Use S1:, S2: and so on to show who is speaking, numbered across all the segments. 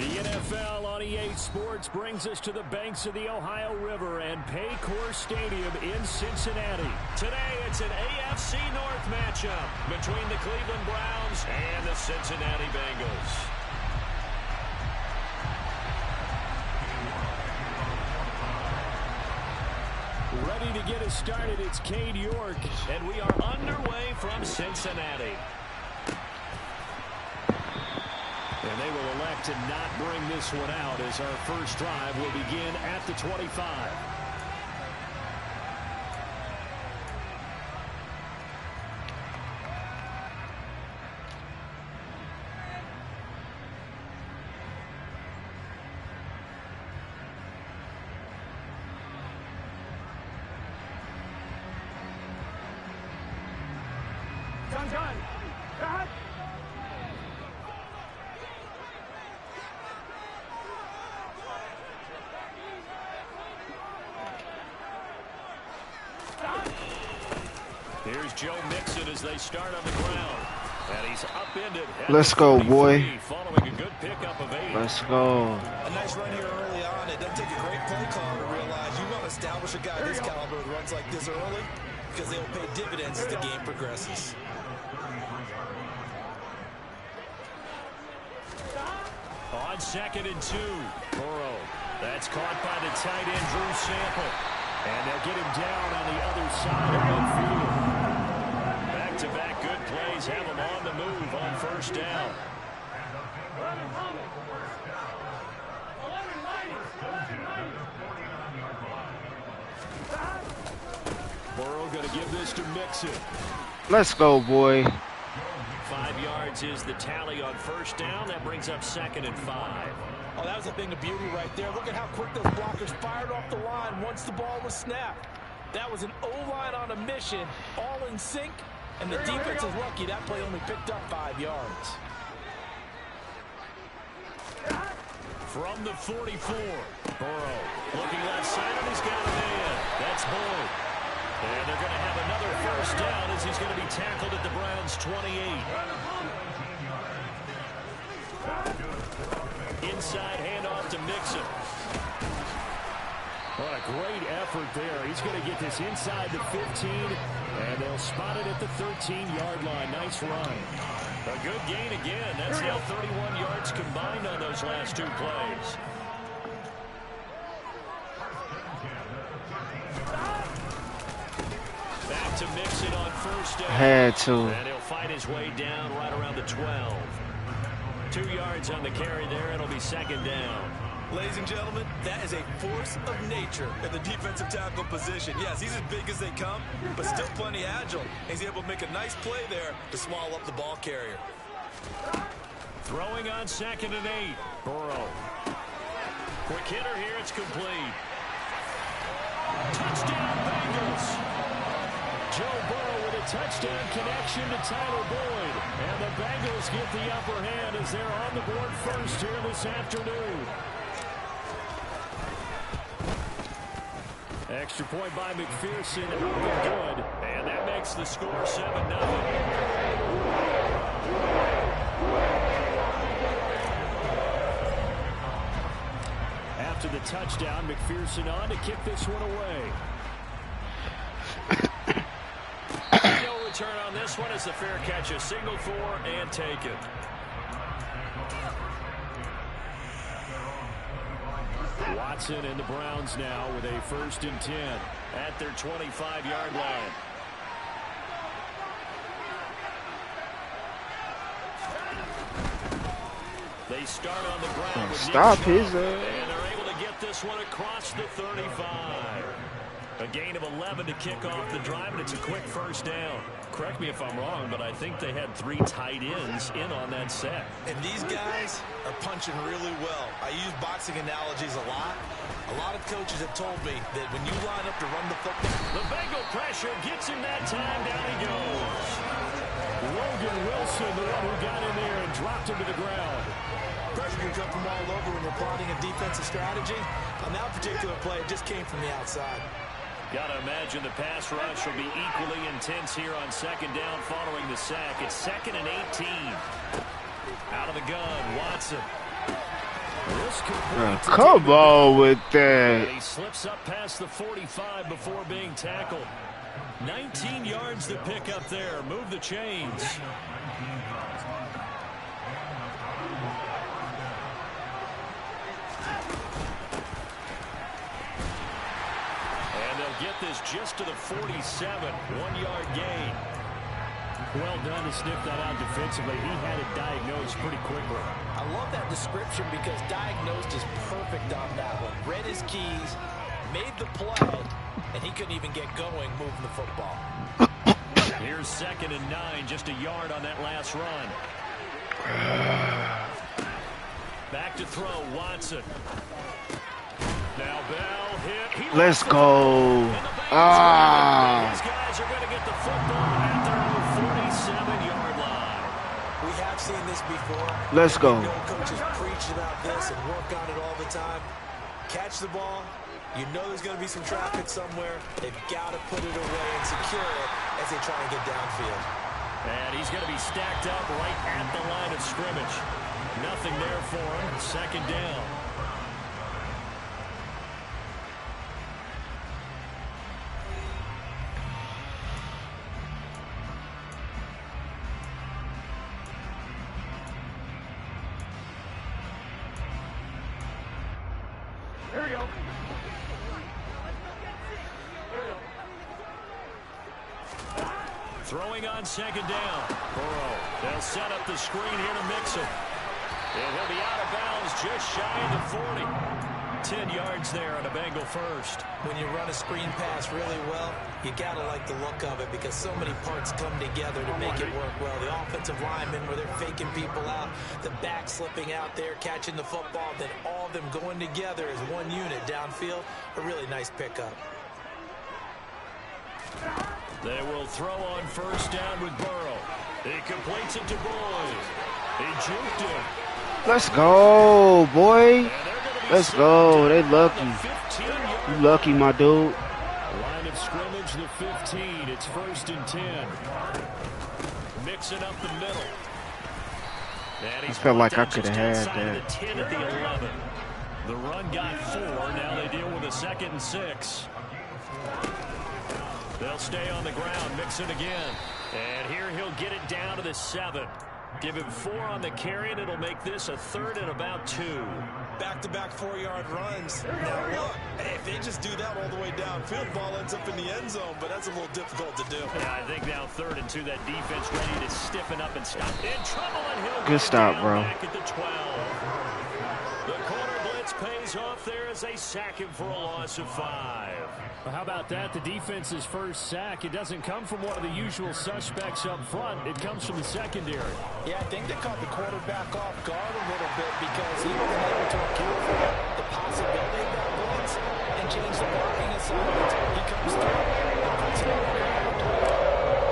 S1: The NFL on EA Sports brings us to the banks of the Ohio River and Paycor Stadium in Cincinnati. Today, it's an AFC North matchup between the Cleveland Browns and the Cincinnati Bengals. Ready to get us started, it's Cade York, and we are underway from Cincinnati. And they will elect to not bring this one out as our first drive will begin at the 25.
S2: Done.
S1: Here's Joe Mixon as they start on the ground. And he's upended.
S3: Let's go, boy.
S1: Following a good pickup of 8.
S3: Let's go.
S4: A nice run here early on. It doesn't take a great play call to realize you want to establish a guy this caliber with runs like this early because they will pay dividends as the game progresses.
S1: On 2nd and 2, Burrow. That's caught by the tight end, Drew Sample. And they'll get him down on the other side of midfield. Back-to-back good plays have him on the move on first down. Burrow going to give this to Mixon.
S3: Let's go, boy.
S1: 5 yards is the tally on first down. That brings up 2nd and 5.
S4: Oh, that was a thing of beauty right there. Look at how quick those blockers fired off the line once the ball was snapped. That was an O-line on a mission, all in sync, and the defense is lucky that play only picked up 5 yards.
S1: From the 44, Burrow looking left side, and he's got a man. That's Boyd. And they're going to have another first down as he's going to be tackled at the Browns' 28. Inside handoff to Mixon. What a great effort there. He's going to get this inside the 15, and they'll spot it at the 13-yard line. Nice run. A good gain again. That's now 31 yards combined on those last 2 plays. Back to Mixon on first down.
S3: Had to.
S1: And he'll fight his way down right around the 12. 2 yards on the carry there. It'll be 2nd down.
S4: Ladies and gentlemen, that is a force of nature in the defensive tackle position. Yes, he's as big as they come, but still plenty agile. He's able to make a nice play there to swallow up the ball carrier.
S1: Throwing on 2nd and 8. Burrow. Quick hitter here. It's complete. Touchdown, Bengals. Joe Burrow with a touchdown connection to Tyler Boyd. And the Bengals get the upper hand as they're on the board first here this afternoon. Extra point by McPherson. Good. And that makes the score 7-0. After the touchdown, McPherson on to kick this one away. No return on this one as the fair catch is signaled for and taken. Watson and the Browns now with a 1st and 10 at their 25-yard line. They start on the ground with
S3: Stop his
S1: and they're able to get this one across the 35. A gain of 11 to kick off the drive, and it's a quick first down. Correct me if I'm wrong, but I think they had 3 tight ends in on that set.
S4: And these guys are punching really well. I use boxing analogies a lot. A lot of coaches have told me that when you line up to run the football.
S1: The Bengal pressure gets him that time. Down he goes. Logan Wilson, the one who got in there and dropped him to the ground.
S4: Pressure can come from all over when you're plotting a defensive strategy. On that particular play, it just came from the outside.
S1: Got to imagine the pass rush will be equally intense here on 2nd down following the sack. It's 2nd and 18. Out of the gun, Watson. This complete to
S3: Come
S1: David
S3: on
S1: Bell.
S3: with
S1: And
S3: that.
S1: he slips up past the 45 before being tackled. 19 yards to pick up there. Move the chains. And they'll get this just to the 47. 1-yard gain. Well done to sniff that out defensively. He had it diagnosed pretty quickly.
S4: I love that description because diagnosed is perfect on that one. Read his keys, made the play, and he couldn't even get going moving the football.
S1: Here's 2nd and 9, just a yard on that last run. Back to throw, Watson. Now Bell hit.
S3: Let's go.
S1: These guys are going to get the football at their own 47-yard line.
S4: We have seen this before.
S3: Let's go.
S4: You know coaches preach about this and work on it all the time. Catch the ball. You know there's going to be some traffic somewhere. They've got to put it away and secure it as they try and get downfield.
S1: And he's going to be stacked up right at the line of scrimmage. Nothing there for him. 2nd down.
S2: Here we go.
S1: Throwing on 2nd down. Burrow. They'll set up the screen here to mix him. And he'll be out of bounds just shy of the 40. 10 yards there on a Bengal first.
S4: When you run a screen pass really well, you got to like the look of it because so many parts come together to make it work well. The offensive linemen where they're faking people out, the back slipping out there, catching the football, then all of them going together as one unit downfield. A really nice pickup.
S1: They will throw on 1st down with Burrow. He completes it to Boyd. He juked him.
S3: Let's go, boy. Let's go. They lucky. You lucky, my dude.
S1: Line of scrimmage, the 15. It's 1st and 10. Mixing up the middle. And
S3: I felt like I could have had
S1: inside
S3: that.
S1: of the 10 at the 11. The run got 4. Now they deal with a 2nd and 6. They'll stay on the ground, mix it again. And here he'll get it down to the 7. Give him 4 on the carry, and it'll make this a 3rd and about 2.
S4: Back-to-back 4-yard runs. Now look, if they just do that all the way downfield, ball ends up in the end zone, but that's a little difficult to do.
S1: Yeah, I think now 3rd and 2, that defense ready to stiffen up and stop. In trouble, and he'll
S3: Good stop, bro.
S1: back at the 12. The corner blitz pays off there as they sack him for a loss of 5.
S2: Well, how about that? The defense's first sack. It doesn't come from one of the usual suspects up front. It comes from the secondary.
S4: Yeah, I think they caught the quarterback off guard a little bit because he wasn't able to account for the possibility of that blitz and change the blocking assignment. He comes through and puts it on the ground.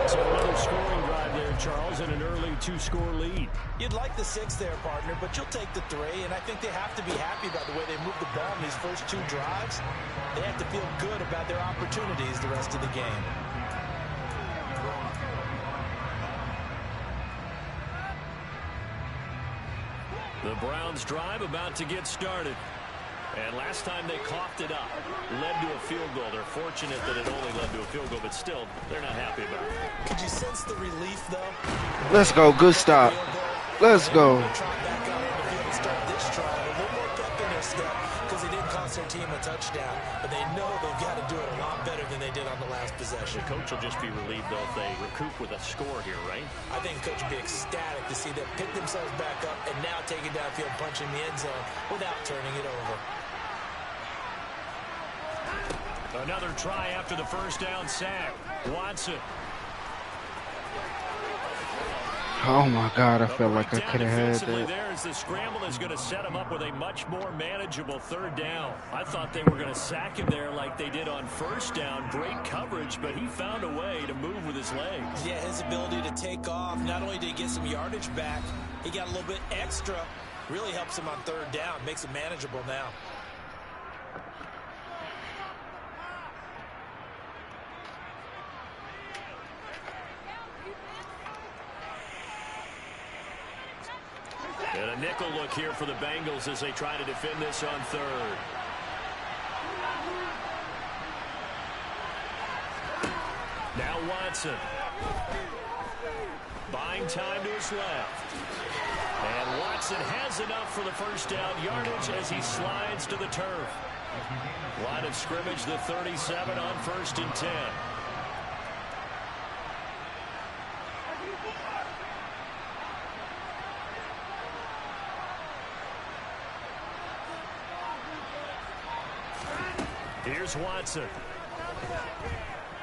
S1: So another scoring drive there, Charles, and an early 2-score lead.
S4: You'd like the 6 there, partner, but you'll take the 3, and I think they have to be happy about the way they moved the ball in these first 2 drives. They have to feel good about their opportunities the rest of the game.
S1: The Browns drive about to get started. And last time they coughed it up, led to a field goal. They're fortunate that it only led to a field goal, but still, they're not happy about it.
S4: Could you sense the relief, though?
S3: Let's go. Good stop. Let's go.
S4: Back out on the field and start this drive. A little more pep in their step because they didn't cost their team a touchdown. But they know they've got to do it a lot better than they did on the last possession.
S1: The coach will just be relieved, though, if they recoup with a score here, right?
S4: I think the coach will be ecstatic to see them pick themselves back up and now take it downfield, punching the end zone without turning it over.
S1: Another try after the first down sack. Watson.
S3: Oh, my God. I felt like I could have had
S1: Defensively
S3: that.
S1: there as the scramble is going to set him up with a much more manageable 3rd down. I thought they were going to sack him there like they did on 1st down. Great coverage, but he found a way to move with his legs.
S4: Yeah, his ability to take off, not only did he get some yardage back, he got a little bit extra. Really helps him on 3rd down, makes it manageable now.
S2: And a nickel look here for the Bengals as they try to defend this on third. Now Watson. Buying time to his left. And Watson has enough for the first down yardage as he slides to the turf. Line of scrimmage, the 37 on 1st and 10. Here's Watson.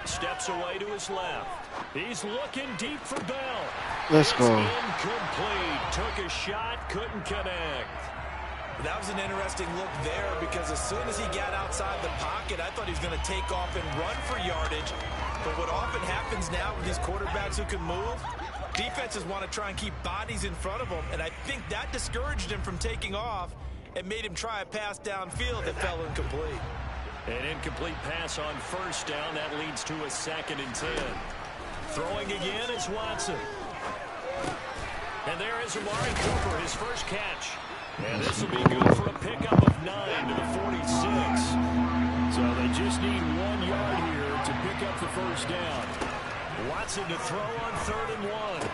S2: Steps away to his left. He's looking deep for Bell.
S3: Let's go.
S2: Incomplete. Took a shot, couldn't connect.
S4: That was an interesting look there because as soon as he got outside the pocket, I thought he was going to take off and run for yardage. But what often happens now with these quarterbacks who can move, defenses want to try and keep bodies in front of them, and I think that discouraged him from taking off and made him try a pass downfield that fell incomplete.
S2: An incomplete pass on 1st down. That leads to a 2nd and 10. Throwing again is Watson. And there is Amari Cooper, his first catch. And this will be good for a pickup of 9 to the 46. So they just need 1 yard here to pick up the first down. Watson to throw on 3rd and 1.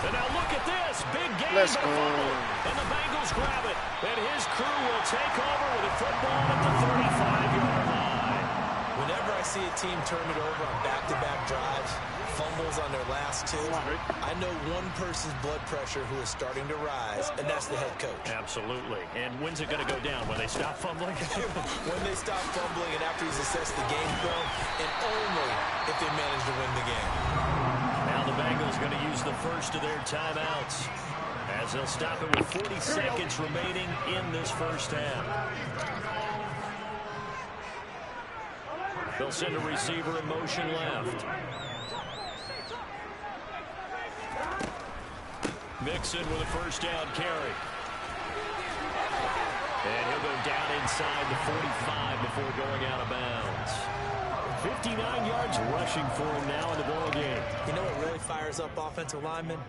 S2: And now look at this. Big game.
S3: Let's go.
S2: And the Bengals grab it. And his crew will take over with a football at the 35-yard line.
S4: Whenever I see a team turn it over on back-to-back drives, fumbles on their last 2, I know one person's blood pressure who is starting to rise, and that's the head coach.
S2: Absolutely. And when's it going to go down? When they stop fumbling?
S4: When they stop fumbling and after he's assessed the game film, and only if they manage to win the game.
S2: Now the Bengals going to use the first of their timeouts as they'll stop it with 40 seconds remaining in this first half. They'll send a receiver in motion left. Mixon with a first down carry. And he'll go down inside the 45 before going out of bounds. 59 yards rushing for him now in the ball game.
S4: You know what really fires up offensive linemen?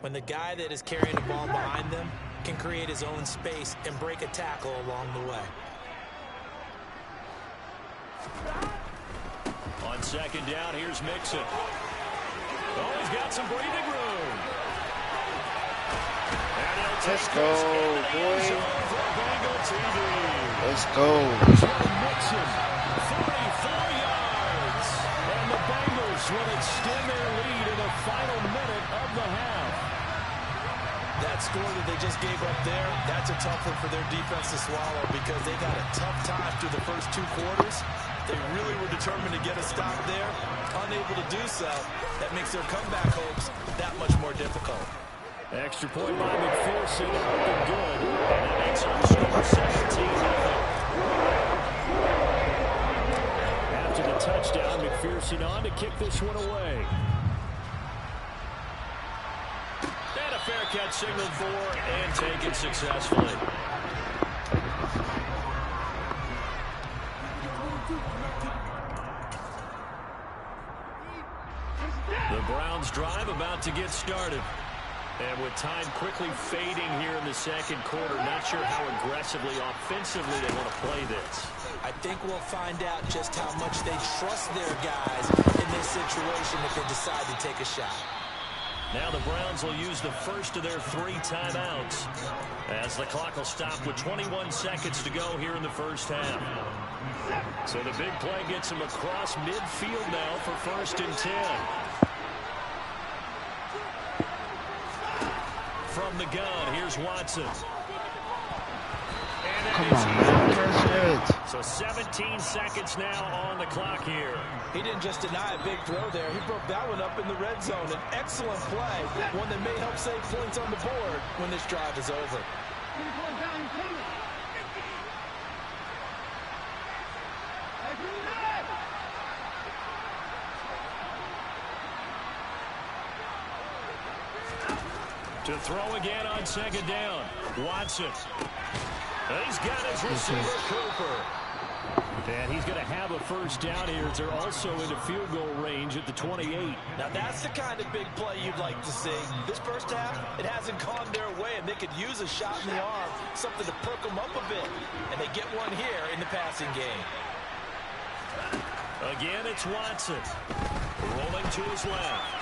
S4: When the guy that is carrying the ball behind them can create his own space and break a tackle along the way.
S2: On 2nd down, here's Mixon. Oh, he's got some breathing room.
S3: Let's go, boy. Let's go.
S2: Mixon, 44 yards. And the Bengals will extend their lead in the final minute of the half.
S4: That score that they just gave up there, that's a tough one for their defense to swallow because they've had a tough time through the first 2 quarters. They really were determined to get a stop there. Unable to do so, that makes their comeback hopes that much more difficult.
S2: Extra point by McPherson, looking good. And that makes our score 17-0. After the touchdown, McPherson on to kick this one away. And a fair catch signaled for and taken successfully. The Browns drive about to get started. And with time quickly fading here in the 2nd quarter, not sure how aggressively, offensively they want to play this.
S4: I think we'll find out just how much they trust their guys in this situation if they decide to take a shot.
S2: Now the Browns will use the first of their 3 timeouts as the clock will stop with 21 seconds to go here in the first half. So the big play gets him across midfield now for 1st and 10. From the gun, here's Watson.
S3: Come on, man.
S2: So 17 seconds now on the clock here.
S4: He didn't just deny a big throw there. He broke that one up in the red zone. An excellent play, one that may help save points on the board when this drive is over.
S2: To throw again on 2nd down. Watson. And he's got his receiver, Cooper.
S1: And he's going to have a first down here as they're also into field goal range at the 28.
S4: Now that's the kind of big play you'd like to see. This first half, it hasn't gone their way, and they could use a shot in the arm, something to perk them up a bit. And they get one here in the passing game.
S2: Again, it's Watson. Rolling to his left.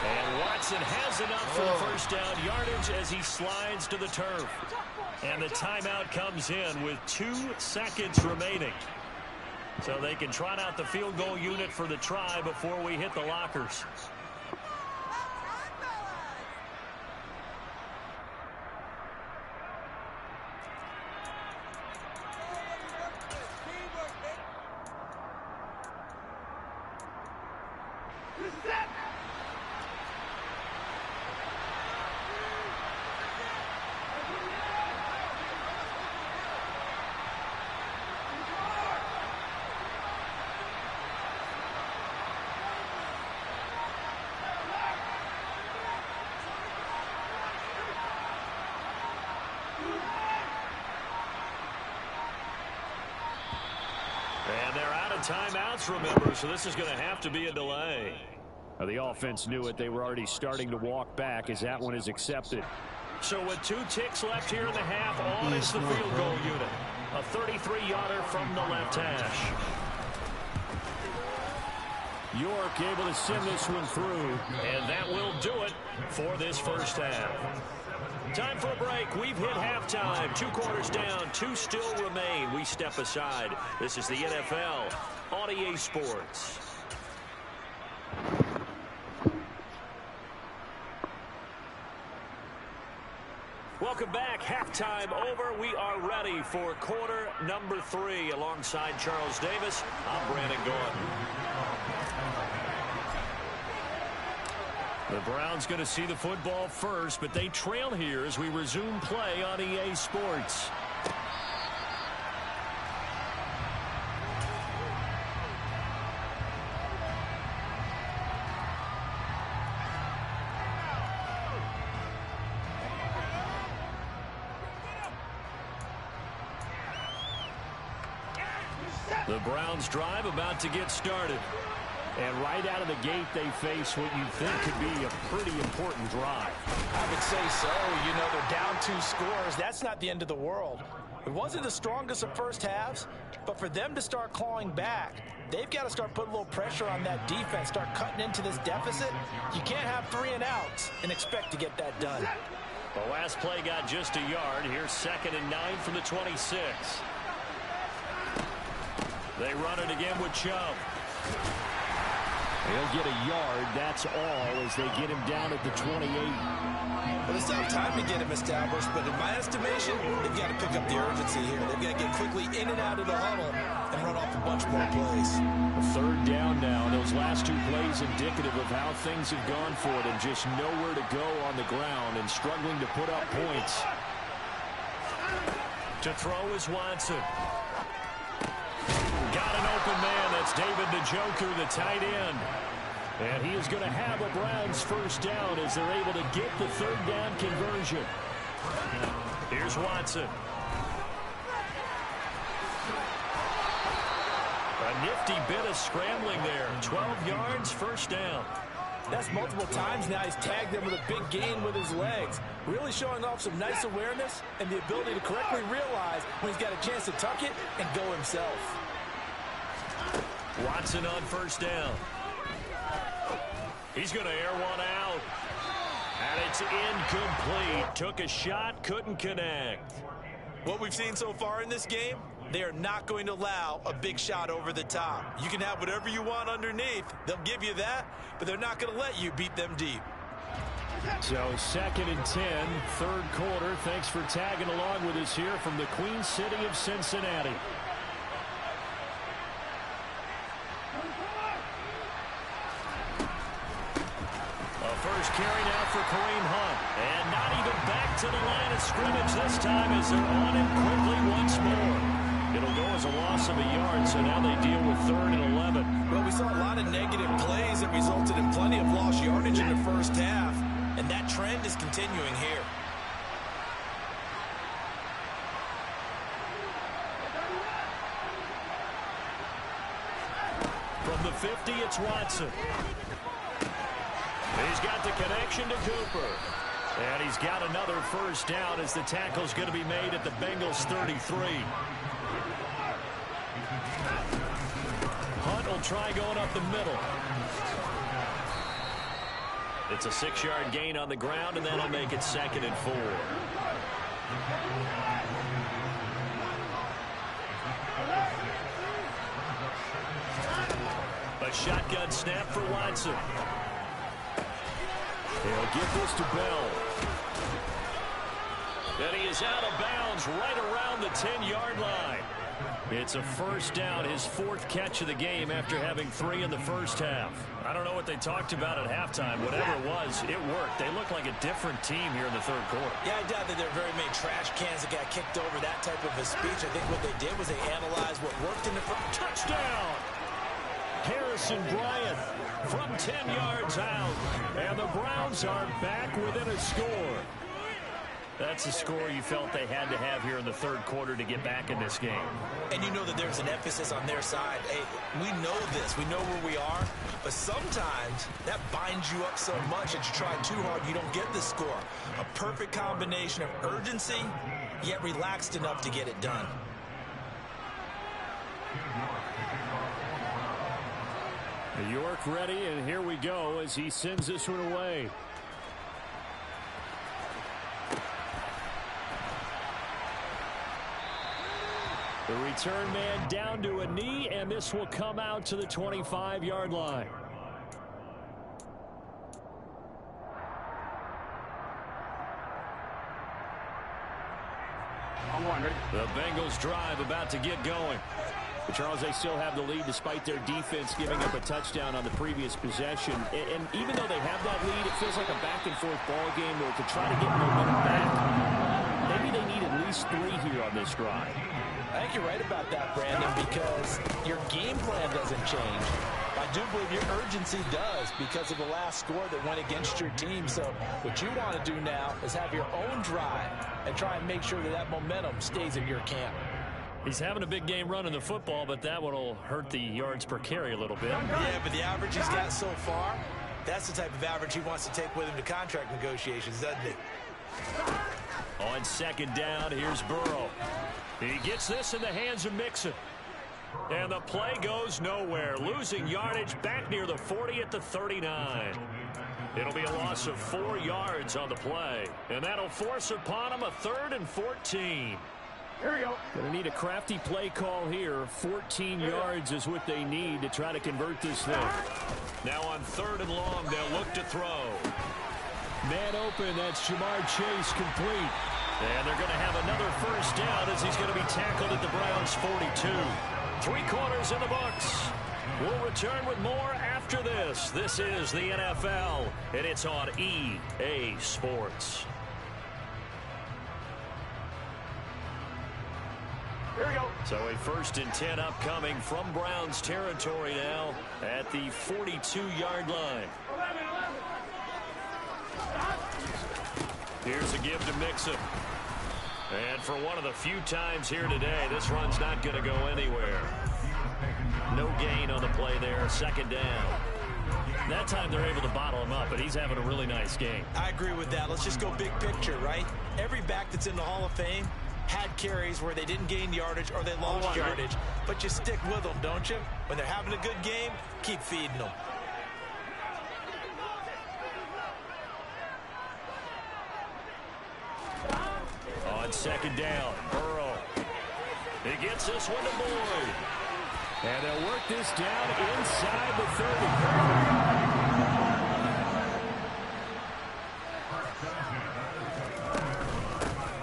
S2: And Watson has enough for the first down yardage as he slides to the turf. And the timeout comes in with 2 seconds remaining. So they can trot out the field goal unit for the try before we hit the lockers. And they're out of timeouts, remember, so this is going to have to be a delay.
S1: Now, the offense knew it. They were already starting to walk back as that one is accepted.
S2: So with 2 ticks left here in the half, on is the field goal unit. A 33-yarder from the left hash.
S1: York able to send this one through.
S2: And that will do it for this first half. Time for a break. We've hit halftime. 2 quarters down. 2 still remain. We step aside. This is the NFL on EA Sports. Welcome back. Halftime over. We are ready for quarter number 3. Alongside Charles Davis, I'm Brandon Gordon.
S1: The Browns going to see the football first, but they trail here as we resume play on EA Sports. The Browns drive about to get started. And right out of the gate, they face what you think could be a pretty important drive.
S4: I would say so. You know, they're down 2 scores. That's not the end of the world. It wasn't the strongest of first halves, but for them to start clawing back, they've got to start putting a little pressure on that defense, start cutting into this deficit. You can't have 3 and outs and expect to get that done.
S2: The last play got just a yard. Here's 2nd and 9 from the 26. They run it again with Chubb.
S1: He'll get a yard, that's all, as they get him down at the 28.
S4: Well, they still have time to get him established, but in my estimation, they've got to pick up the urgency here. They've got to get quickly in and out of the huddle and run off a bunch more plays.
S1: A 3rd down now. Those last 2 plays indicative of how things have gone for them. Just nowhere to go on the ground and struggling to put up points.
S2: To throw is Watson. Got an open man. That's David Njoku, the tight end.
S1: And he is going to have a Browns first down as they're able to get the 3rd down conversion.
S2: Here's Watson. A nifty bit of scrambling there. 12 yards, first down.
S4: That's multiple times now. He's tagged them with a big gain with his legs. Really showing off some nice awareness and the ability to correctly realize when he's got a chance to tuck it and go himself.
S2: Watson on first down. He's going to air one out. And it's incomplete. Took a shot, couldn't connect.
S4: What we've seen so far in this game, they are not going to allow a big shot over the top. You can have whatever you want underneath. They'll give you that, but they're not going to let you beat them deep.
S1: So 2nd and 10, 3rd quarter. Thanks for tagging along with us here from the Queen City of Cincinnati.
S2: First carry now for Kareem Hunt. And not even back to the line of scrimmage this time as they're on him quickly once more. It'll go as a loss of a yard, so now they deal with 3rd and 11.
S4: Well, we saw a lot of negative plays that resulted in plenty of lost yardage in the first half, and that trend is continuing here.
S2: From the 50, it's Watson. He's got the connection to Cooper. And he's got another first down as the tackle's going to be made at the Bengals 33. Hunt will try going up the middle. It's a 6-yard gain on the ground, and that'll make it 2nd and 4. A shotgun snap for Watson. He'll give this to Bell. And he is out of bounds right around the 10-yard line. It's a first down, his 4th catch of the game after having 3 in the first half. I don't know what they talked about at halftime. Whatever it was, it worked. They look like a different team here in the 3rd quarter.
S4: Yeah, I doubt that there are very many trash cans that got kicked over, that type of a speech. I think what they did was they analyzed what worked in the front.
S2: Touchdown! Harrison Bryant from 10 yards out. And the Browns are back within a score. That's a score you felt they had to have here in the 3rd quarter to get back in this game.
S4: And you know that there's an emphasis on their side. Hey, we know this. We know where we are. But sometimes that binds you up so much that you try too hard, you don't get the score. A perfect combination of urgency, yet relaxed enough to get it done.
S2: York ready, and here we go as he sends this one away. The return man down to a knee, and this will come out to the 25-yard line. The Bengals drive about to get going. But Charles, they still have the lead despite their defense giving up a touchdown on the previous possession. And even though they have that lead, it feels like a back-and-forth ball game where to try to get momentum back, maybe they need at least 3 here on this drive.
S4: I think you're right about that, Brandon, because your game plan doesn't change. I do believe your urgency does because of the last score that went against your team. So what you want to do now is have your own drive and try and make sure that that momentum stays in your camp.
S2: He's having a big game running the football, but that one will hurt the yards per carry a little bit.
S4: Yeah, but the average he's got so far, that's the type of average he wants to take with him to contract negotiations, doesn't he?
S2: On 2nd down, here's Burrow. He gets this in the hands of Mixon. And the play goes nowhere. Losing yardage back near the 40 at the 39. It'll be a loss of 4 yards on the play. And that'll force upon him a 3rd and 14.
S3: Here we go.
S2: Gonna need a crafty play call here. 14 yards is what they need to try to convert this thing. Now on 3rd and long, they'll look to throw. Man open, that's Jamar Chase complete. And they're going to have another first down as he's going to be tackled at the Browns' 42. 3 quarters in the books. We'll return with more after this. This is the NFL, and it's on EA Sports.
S3: Here we go.
S2: So a 1st and 10 upcoming from Browns territory now at the 42-yard line. Here's a give to Mixon. And for one of the few times here today, this run's not going to go anywhere. No gain on the play there. 2nd down. That time they're able to bottle him up, but he's having a really nice game.
S4: I agree with that. Let's just go big picture, right? Every back that's in the Hall of Fame had carries where they didn't gain yardage or they lost yardage. But you stick with them, don't you? When they're having a good game, keep feeding them.
S2: On 2nd down, Burrow. He gets this one to Boyd. And they'll work this down inside the 30.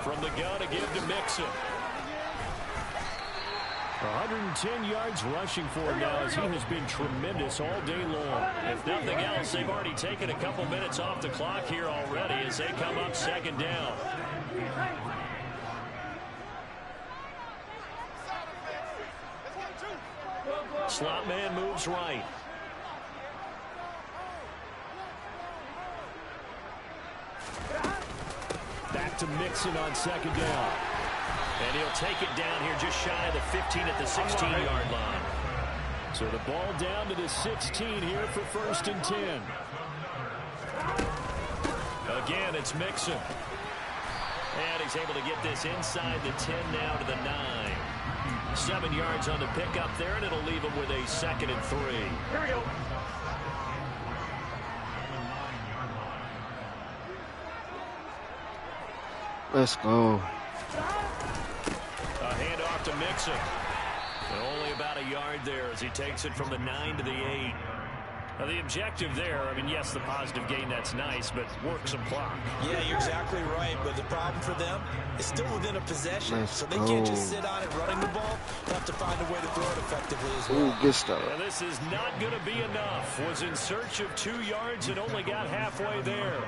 S2: From the gun, a give to Mixon. 110 yards rushing for him now as he has been tremendous all day long. If nothing else, they've already taken a couple minutes off the clock here already as they come up 2nd down. Slot man moves right. Back to Mixon on 2nd down. And he'll take it down here just shy of the 15 at the 16-yard line.
S1: So the ball down to the 16 here for 1st and 10. Again, it's Mixon. And he's able to get this inside the 10 now to the 9. 7 yards on the pickup there, and it'll leave him with a 2nd and 3.
S2: Here we go.
S3: Let's go.
S1: A handoff to Mixon. And only about a yard there as he takes it from the 9 to the 8. Now, the objective there, I mean, yes, the positive gain, that's nice, but work some clock.
S4: Yeah, you're exactly right, but the problem for them is still within a possession, so they can't just sit on it running the ball. They have to find a way to throw it effectively as well.
S3: Ooh, good stuff.
S1: And this is not going to be enough. Was in search of 2 yards and only got halfway there.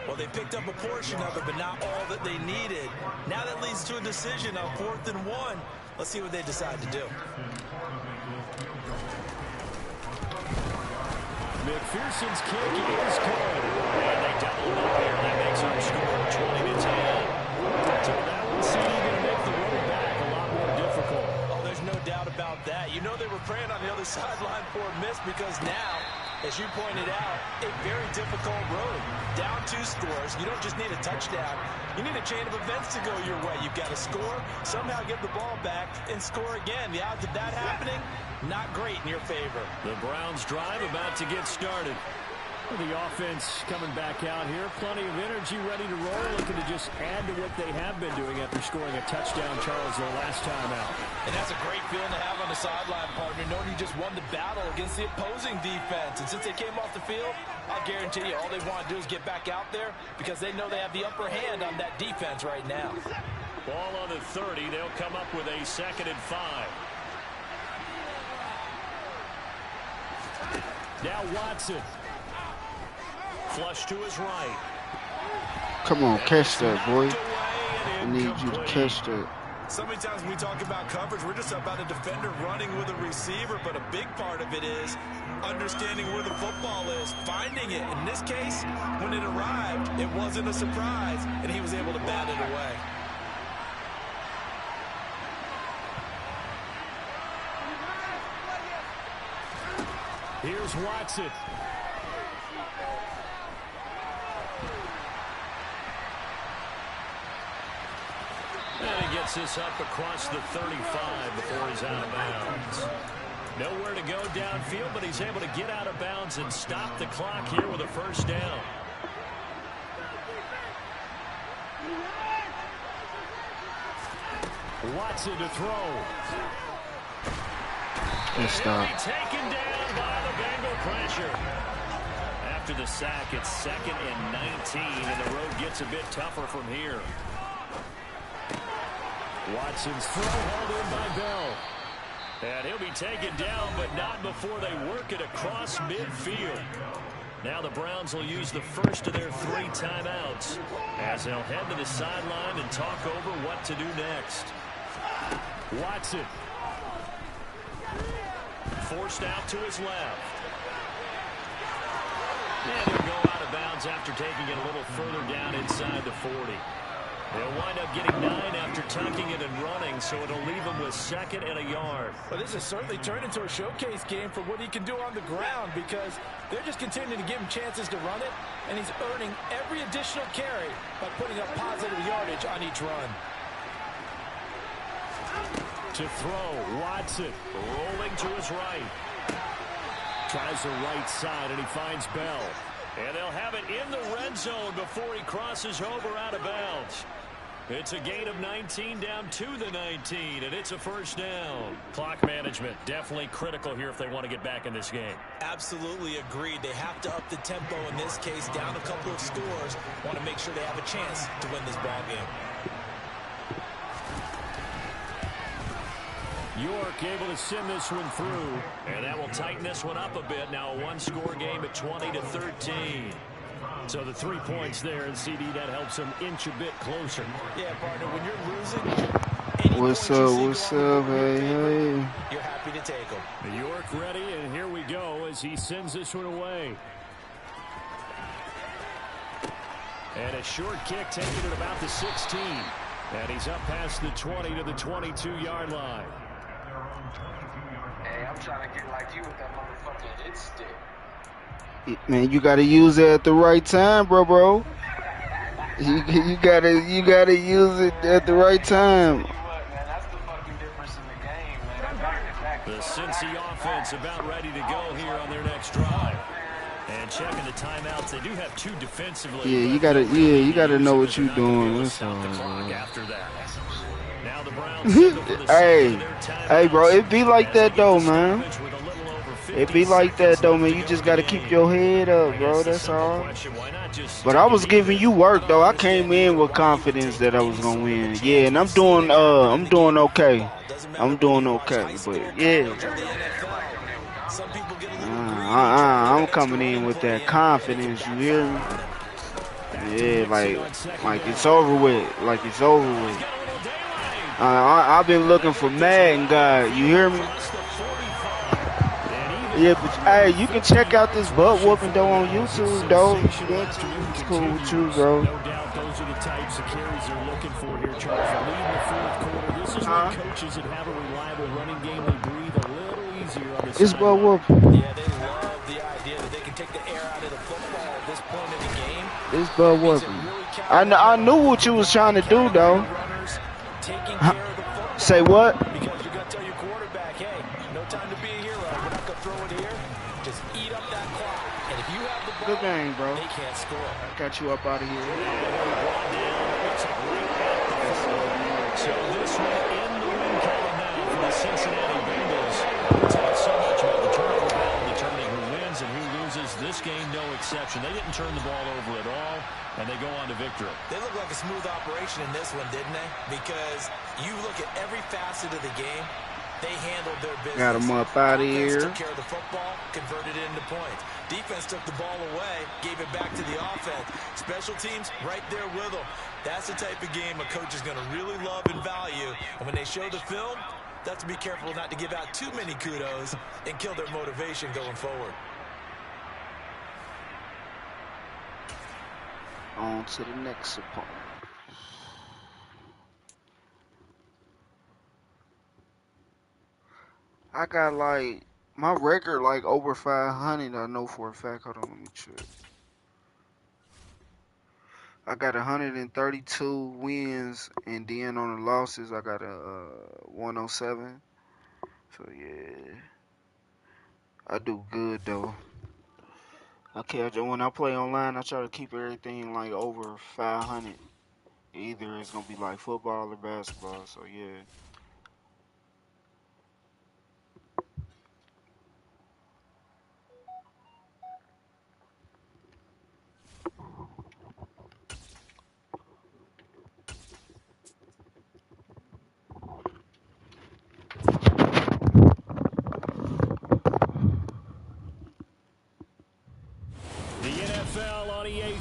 S4: Well, they picked up a portion of it, but not all that they needed. Now that leads to a decision on 4th and 1. Let's see what they decide to do.
S1: McPherson's kick is good. And they double it up here. That makes our score 20-10. So that one seemed going to make the road back a lot more difficult.
S4: Oh, there's no doubt about that. You know they were praying on the other sideline for a miss because now, as you pointed out, a very difficult road. Down 2 scores. You don't just need a touchdown. You need a chain of events to go your way. You've got to score, somehow get the ball back, and score again. The odds of that happening, not great in your favor.
S1: The Browns drive about to get started. The offense coming back out here. Plenty of energy, ready to roll. Looking to just add to what they have been doing after scoring a touchdown, Charles, their last time out.
S4: And that's a great feeling to have on the sideline, partner, knowing you just won the battle against the opposing defense. And since they came off the field, I'll guarantee you all they want to do is get back out there because they know they have the upper hand on that defense right now.
S1: Ball on the 30. They'll come up with a 2nd and 5. Now Watson. Flush to his right.
S3: Come on, catch that, boy. I need you to catch that.
S4: So many times when we talk about coverage, we're just about a defender running with a receiver, but a big part of it is understanding where the football is, finding it. In this case, when it arrived, it wasn't a surprise, and he was able to bat it away.
S1: Here's Watson. And he gets this up across the 35 before he's out of bounds. Nowhere to go downfield, but he's able to get out of bounds and stop the clock here with a 1st down. Watson to throw.
S3: Good stop.
S1: He'll be taken down by the Bengal pressure. After the sack, it's 2nd and 19, and the road gets a bit tougher from here. Watson's throw held in by Bell. And he'll be taken down, but not before they work it across midfield. Now the Browns will use the first of their 3 timeouts as they'll head to the sideline and talk over what to do next. Watson. Forced out to his left. And he'll go out of bounds after taking it a little further down inside the 40. They'll wind up getting 9 after tucking it and running, so it'll leave him with 2nd and a yard.
S4: Well, this has certainly turned into a showcase game for what he can do on the ground because they're just continuing to give him chances to run it, and he's earning every additional carry by putting up positive yardage on each run.
S1: To throw, Watson rolling to his right. Tries the right side, and he finds Bell. And they'll have it in the red zone before he crosses over out of bounds. It's a gain of 19 down to the 19, and it's a 1st down. Clock management definitely critical here if they want to get back in this game.
S4: Absolutely agreed. They have to up the tempo in this case, down a couple of scores. Want to make sure they have a chance to win this ball game.
S1: York able to send this one through, and that will tighten this one up a bit. Now a 1-score game at 20-13. So the 3 points there, and CD, that helps them inch a bit closer.
S4: Yeah, partner, when you're losing,
S3: what's up, hey.
S4: You're happy to take them.
S1: York ready, and here we go as he sends this one away. And a short kick taken at about the 16. And he's up past the 20 to the 22-yard line.
S5: Hey, I'm trying to get like you with that motherfucking hit stick.
S3: Man, you gotta use it at the right time, bro. You gotta use it at the right time.
S5: That's the fucking difference in the game, man.
S2: The Cincy offense about ready to go here on their next drive. And checking the timeouts, they do have 2 defensively.
S3: Yeah, you gotta know what you're doing.
S2: That's all, the clock after that. Now the Browns for the
S3: hey, bro, it be like that though, man. It be like that though, man. You just gotta keep your head up, bro. That's all. But I was giving you work though. I came in with confidence that I was gonna win. Yeah, and I'm doing okay. I'm doing okay, but yeah. I'm coming in with that confidence, you hear me? Yeah, like it's over with. Like it's over with. I've been looking for Madden guy, you hear me? Yeah, but hey, you can check out this butt whooping though on YouTube, though. It's cool with you, bro.
S1: No doubt those are the types of carries they're looking for here, Charles. Lead in the fourth quarter. This is when coaches that have a reliable running game will breathe a little easier on the
S3: It's butt whooping.
S4: Yeah, they love the idea that they can take the air out of the football at this point in the game.
S3: It's butt whooping. I knew what you was trying to do, though. Say what?
S4: Because you're going to tell your quarterback, hey, no time to be a hero. We're not going to throw it here. Just eat up that clock. And if you have the ball,
S3: good game, bro.
S4: They can't score.
S3: I got you up out of here.
S2: So this one in the win column now for the Cincinnati Bengals. It's not so much about the turnover battle determining who wins and who loses. This game, no exception. They didn't turn the ball over at all, and they go on to victory.
S4: They look like a smooth operation in this one, didn't they? Because you look at every facet of the game, they handled their business.
S3: Got them up out of here.
S4: Took care of the football, converted it into points. Defense took the ball away, gave it back to the offense. Special teams right there with them. That's the type of game a coach is going to really love and value. And when they show the film, they have to be careful not to give out too many kudos and kill their motivation going forward.
S3: On to the next opponent. I got like my record like over 500. I know for a fact. Hold on, let me check. I got 132 wins, and then on the losses, I got a 107. So yeah, I do good though. Okay, when I play online, I try to keep everything like over 500. Either it's gonna be like football or basketball. So yeah.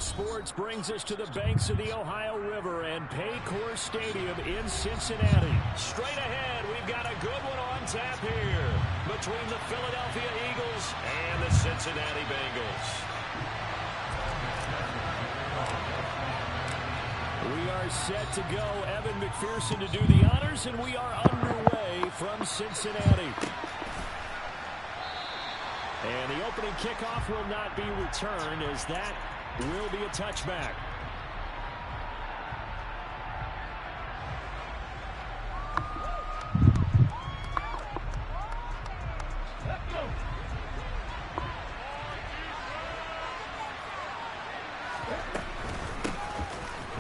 S1: Sports brings us to the banks of the Ohio River and Paycor Stadium in Cincinnati. Straight ahead, we've got a good one on tap here between the Philadelphia Eagles and the Cincinnati Bengals. We are set to go. Evan McPherson to do the honors, and we are underway from Cincinnati. And the opening kickoff will not be returned as that will be a touchback.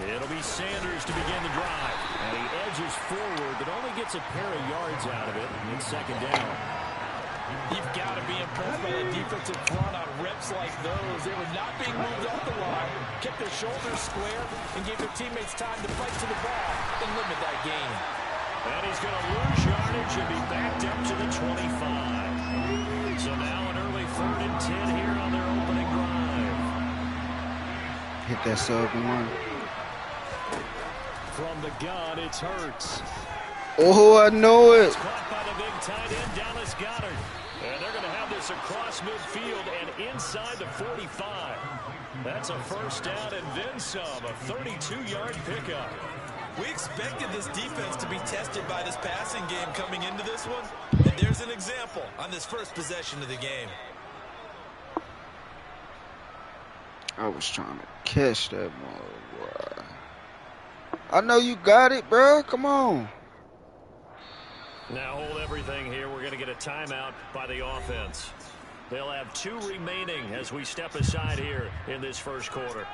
S1: It'll be Sanders to begin the drive. And he edges forward, but only gets a pair of yards out of it in second down.
S4: You've got to be impressed by the defensive front on reps like those. They were not being moved off the line, kept their shoulders square, and gave their teammates time to fight to the ball and limit that gain.
S1: And he's going to lose yardage and be backed up to the 25. So now an early 3rd and 10 here on their opening drive.
S3: Hit that sub one.
S1: From the gun, it's Hurts.
S3: Oh, I know it.
S1: It's caught by the big tight end, Dallas Goedert. And they're going to have this across midfield and inside the 45. That's a first down and then some, a 32-yard pickup.
S4: We expected this defense to be tested by this passing game coming into this one. And there's an example on this first possession of the game.
S3: I was trying to catch that mother. I know you got it, bro. Come on.
S2: Now hold everything here. We're going to get a timeout by the offense. They'll have 2 remaining as we step aside here in this first quarter.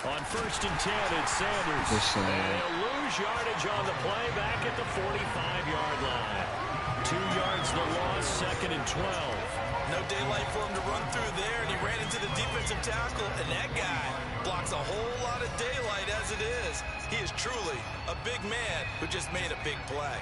S2: On 1st and 10, it's Sanders. And he'll lose yardage on the play back at the 45-yard line. 2 yards the loss, 2nd and 12.
S4: No daylight for him to run through there, and he ran into the defensive tackle, and that guy blocks a whole lot of daylight as it is. He is truly a big man who just made a big play.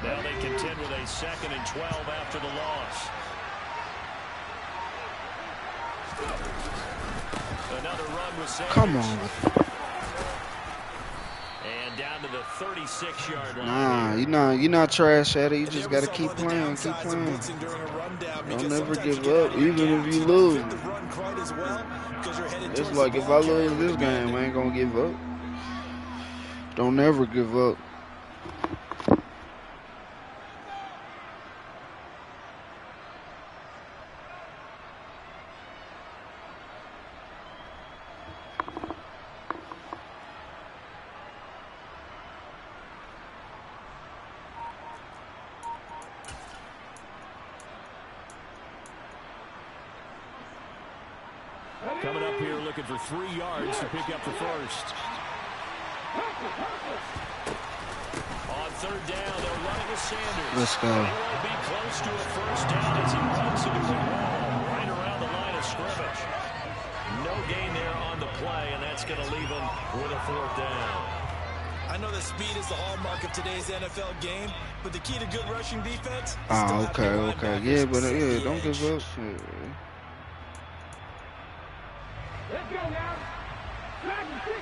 S2: Now they contend with a 2nd and 12 after the loss. Another run with Sanders.
S3: Come on.
S2: And down to the 36-yard line.
S3: Nah, you're not trash at it. You just got to keep playing, keep playing. Don't never give up, even if you lose. It's like if I lose this game, I ain't going to give up. Don't ever give up.
S2: Coming up here looking for 3 yards to pick up the first. On 3rd down, they'll run it with Sanders.
S3: Let's go.
S2: He won't be close to a first down as he runs into the wall right around the line of scrimmage. No gain there on the play, and that's going to leave him with a 4th down.
S4: I know that speed is the hallmark of today's NFL game, but the key to good rushing defense is
S3: okay. Yeah, but don't give up.
S6: Let's go now. Second 60.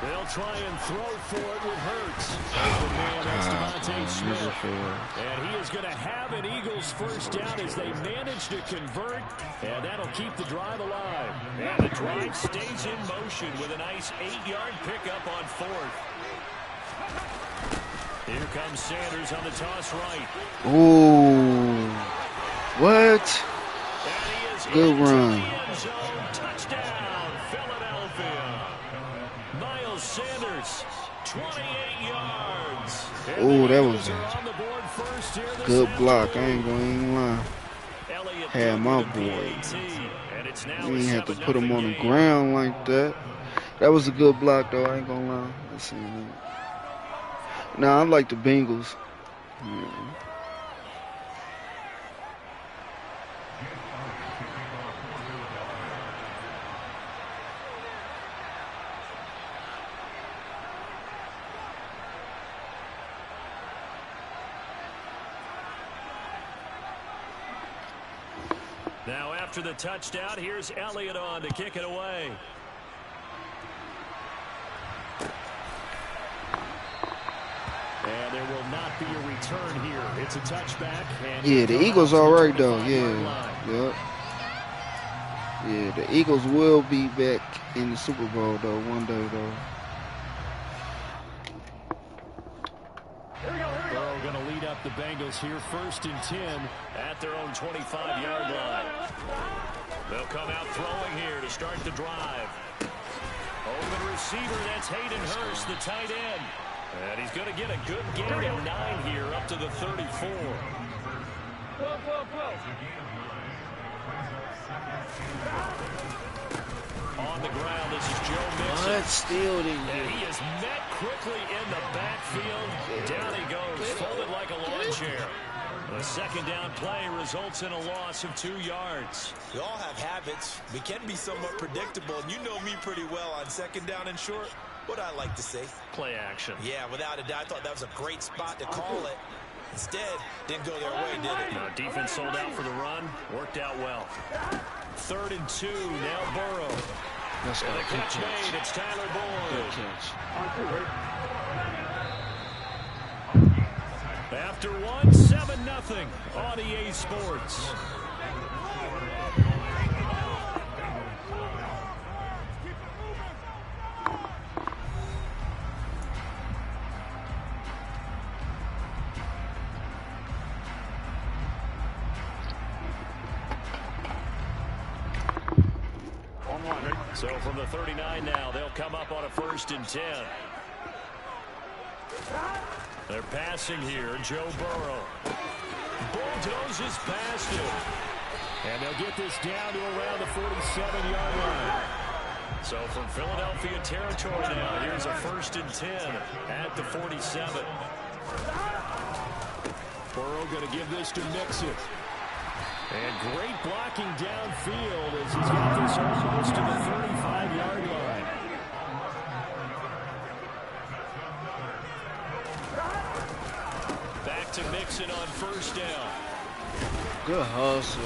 S2: They'll try and throw for it with Hurts. The man, that's Devontae Smith. And he is going to have an Eagles first down as they manage to convert. And that'll keep the drive alive. And the drive stays in motion with a nice 8-yard pickup on 4th. Here comes Sanders on the toss right.
S3: Ooh. What? Good run.
S2: Touchdown, Philadelphia. Miles Sanders, 28 yards.
S3: Oh, that was a good block. I ain't going to even lie. Had my boy. You ain't have to put him on the ground like that. That was a good block, though. I ain't going to lie. Let's see that. Nah, I like the Bengals. Yeah.
S2: Now after the touchdown, here's Elliott on to kick it away. And there will not be a return here. It's a touchback. And
S3: yeah, the Eagles all right, though. Yeah. Yeah, the Eagles will be back in the Super Bowl, though, one day, though.
S2: Burrow going to lead up the Bengals here, 1st and 10 at their own 25-yard line. They'll come out throwing here to start the drive. Open receiver, that's Hayden Hurst, the tight end. And he's going to get a good gain of 9 here up to the 34. On the ground, this is Joe Mixon.
S3: What? Still didn't
S2: And he is met quickly in the backfield. Down he goes, folded like a lawn chair. The second down play results in a loss of 2 yards.
S4: We all have habits. We can be somewhat predictable, and you know me pretty well on second down and short. What I like to say?
S2: Play action.
S4: Yeah, without a doubt, I thought that was a great spot to call it. Instead, didn't go their way, did it?
S2: No, defense sold out for the run. Worked out well. 3rd and 2. Now Burrow.
S3: Let's go.
S2: And the catch made. It's Tyler Boyd.
S3: Good catch.
S2: After one, 7-0 on EA Sports. So from the 39 now, they'll come up on a 1st and 10. They're passing here. Joe Burrow bulldozes past him. And they'll get this down to around the 47-yard line. So from Philadelphia territory now, here's a 1st and 10 at the 47. Burrow going to give this to Mixon. And great blocking downfield as he's got this almost to the 35-yard line. Back to Mixon on 1st down.
S3: Good hustle.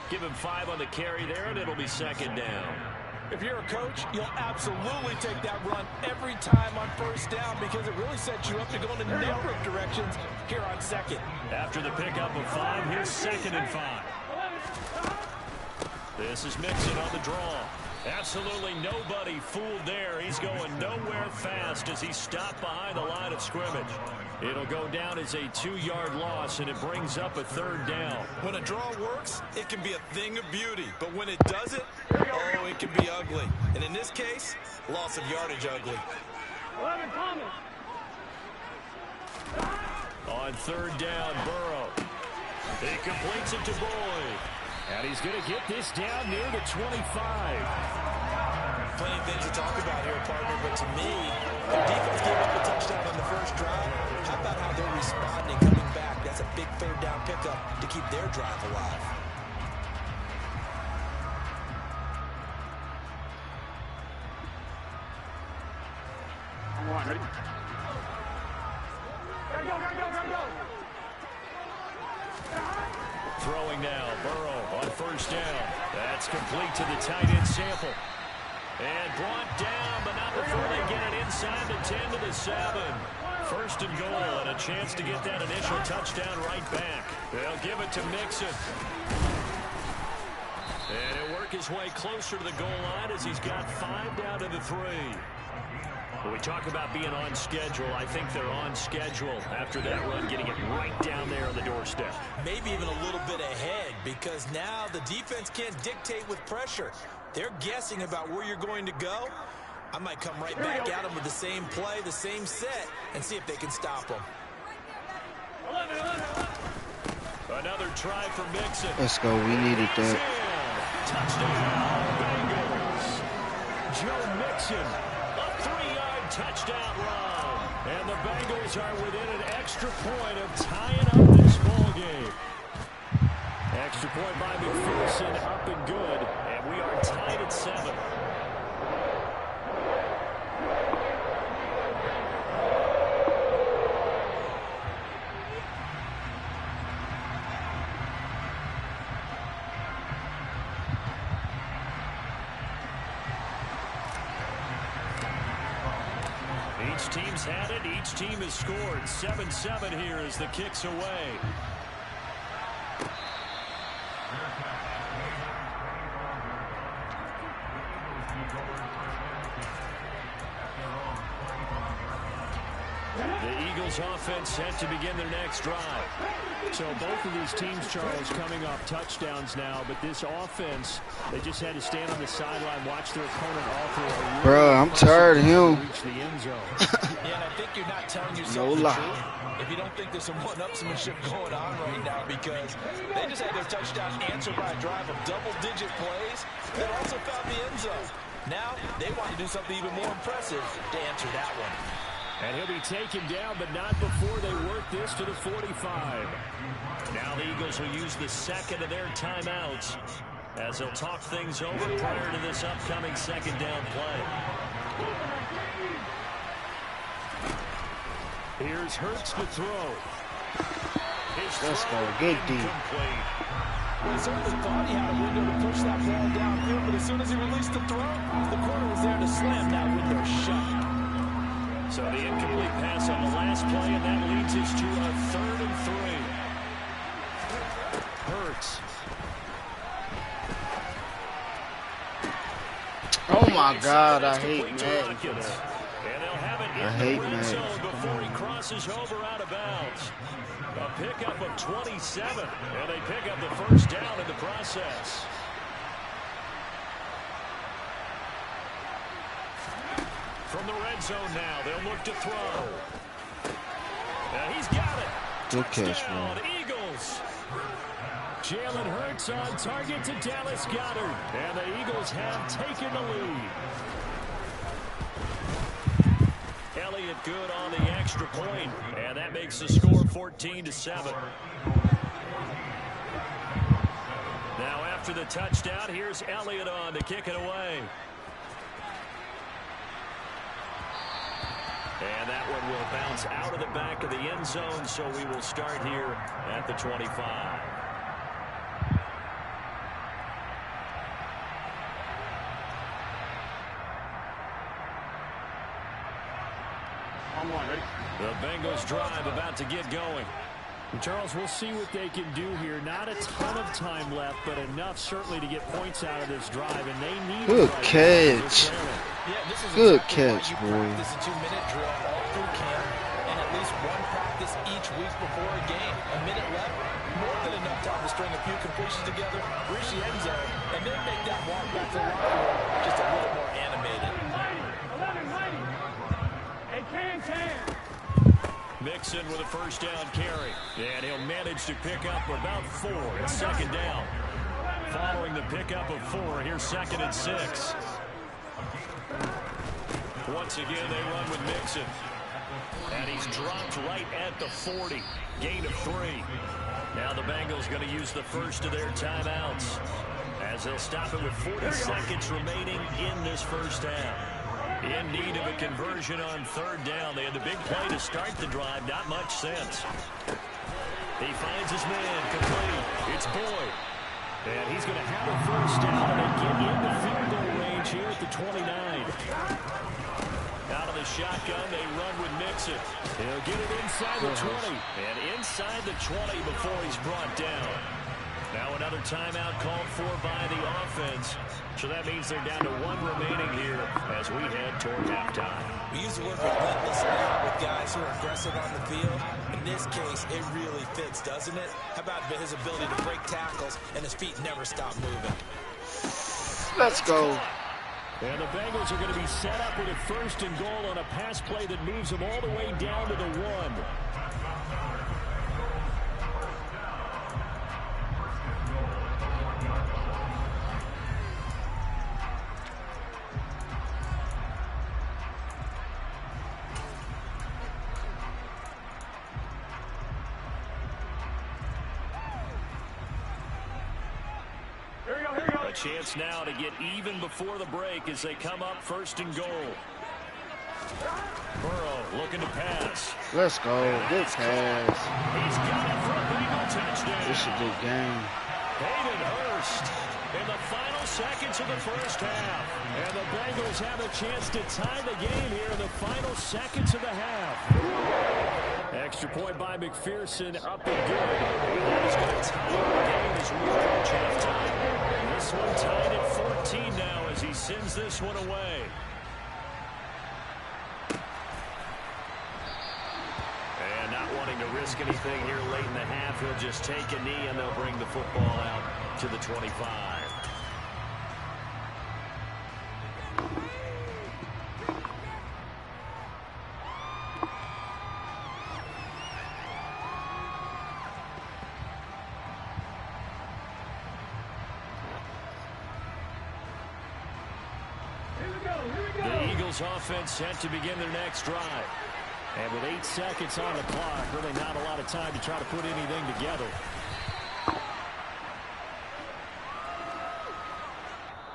S2: Give him 5 on the carry there, and it'll be 2nd down.
S4: If you're a coach, you'll absolutely take that run every time on 1st down because it really sets you up to go in the network directions here on 2nd.
S2: After the pickup of 5, here's 2nd and 5. This is Mixon on the draw. Absolutely nobody fooled there. He's going nowhere fast as he's stopped behind the line of scrimmage. It'll go down as a 2-yard loss, and it brings up a 3rd down.
S4: When a draw works, it can be a thing of beauty. But when it doesn't, oh, it can be ugly. And in this case, loss of yardage ugly.
S2: On 3rd down, Burrow. He completes it to Boyd. And he's going to get this down near the 25.
S4: Plenty of things to talk about here, partner, but to me, their defense gave up a touchdown on the 1st drive. How about how they're responding, coming back? That's a big 3rd down pickup to keep their drive alive.
S6: Ready? Go.
S2: Throwing now, Burrow on 1st down. That's complete to the tight end Sample. And brought down, but not before they get it inside the 10 to the 7. 1st and goal, and a chance to get that initial touchdown right back. They'll give it to Mixon. And he'll work his way closer to the goal line as he's got 5 down to the 3. When we talk about being on schedule, I think they're on schedule after that run, getting it right down there on the doorstep.
S4: Maybe even a little bit ahead because now the defense can't dictate with pressure. They're guessing about where you're going to go. I might come right back at them with the same play, the same set, and see if they can stop them.
S2: Another try for Mixon.
S3: Let's go. We needed that.
S2: Touchdown, Bengals. Joe Mixon, a 3-yard touchdown run. And the Bengals are within an extra point of tying up this ball game. Extra point by McPherson, up and good. And we are tied at 7. Each team's had it. Each team has scored. 7-7 here as the kick's away. The Eagles offense set to begin their next drive. So both of these teams, Charles, coming off touchdowns now, but this offense, they just had to stand on the sideline, watch their opponent offer a really
S3: Bro, I'm tired of him.
S2: reach the end zone.
S4: Yeah, and I think you're not telling yourself
S3: No
S4: the
S3: lie.
S4: truth if you don't think there's some one-upsmanship going on right now because they just had their touchdown answered by a drive of double-digit plays that also found the end zone. Now they want to do something even more impressive to answer that one.
S1: And he'll be taken down, but not before they work this to the 45. Now the Eagles will use the second of their timeouts as they'll talk things over prior to this upcoming second down play. Here's Hurts to throw.
S3: Let's go. Good D.
S4: He certainly thought he had a window to push that ball downfield, but as soon as he released the throw, the corner was there to slam that window shut.
S2: So the incomplete pass on the last play, and that leads us to a 3rd and 3.
S1: Hurts.
S3: Oh my God, I hate Madden for that.
S2: And they'll have it
S3: I
S2: in
S3: hate
S2: the red zone
S3: Madden.
S2: before he crosses over out of bounds. A pickup of 27, and they pick up the first down in the process. From the red zone now, they'll look to throw. And he's got it.
S3: Good catch,
S2: Touchdown,
S3: man.
S2: Eagles.
S1: Jalen Hurts on target to Dallas Goedert. And the Eagles have taken the lead.
S2: Elliott good on the extra point, and that makes the score 14-7. Now after the touchdown, here's Elliott on to kick it away. And that one will bounce out of the back of the end zone, so we will start here at the 25. The Bengals drive about to get going.
S1: Charles, we'll see what they can do here. Not a ton of time left, but enough certainly to get points out of this drive, and they need
S3: Good catch.
S4: Yeah, this is
S3: Good
S4: exactly
S3: catch,
S4: why you
S3: boy.
S4: practice a 2-minute drill all through camp, and at least one practice each week before a game. A minute left, more than enough time to string a few completions together, reach the end zone, and then make that walk back to the locker room just a little more animated.
S6: 11, a can.
S2: Mixon with a first down carry. And he'll manage to pick up about 4. It's second down. Following the pickup of 4, here's 2nd and 6. Once again, they run with Mixon. And he's dropped right at the 40. Gain of 3. Now the Bengals going to use the first of their timeouts as they'll stop it with 40 seconds remaining in this first half. In need of a conversion on 3rd down. They had the big play to start the drive. Not much sense. He finds his man complete. It's Boyd. And he's going to have a first down, and they get in the field goal range here at the 29. Out of the shotgun, they run with Mixon. He'll get it inside the 20. And inside the 20 before he's brought down. Now another timeout called for by the offense. So that means they're down to 1 remaining here as we head toward halftime.
S4: We use the word relentless a lot with guys who are aggressive on the field. In this case, it really fits, doesn't it? How about his ability to break tackles and his feet never stop moving?
S3: Let's go.
S1: And the Bengals are going to be set up with a 1st and goal on a pass play that moves them all the way down to the 1.
S2: Chance now to get even before the break as they come up 1st and goal. Burrow looking to pass.
S3: Let's go. Good pass.
S2: He's got it for a Bengal touchdown.
S3: This is a good game.
S2: Hayden Hurst in the final seconds of the first half.
S1: And the Bengals have a chance to tie the game here in the final seconds of the half. Extra point by McPherson, up and good.
S2: That is going to tie the game as we approach halftime. This one tied at 14 now as he sends this one away. And not wanting to risk anything here late in the half, he'll just take a knee and they'll bring the football out to the 25. The Eagles offense set to begin their next drive. And with 8 seconds on the clock, really not a lot of time to try to put anything together.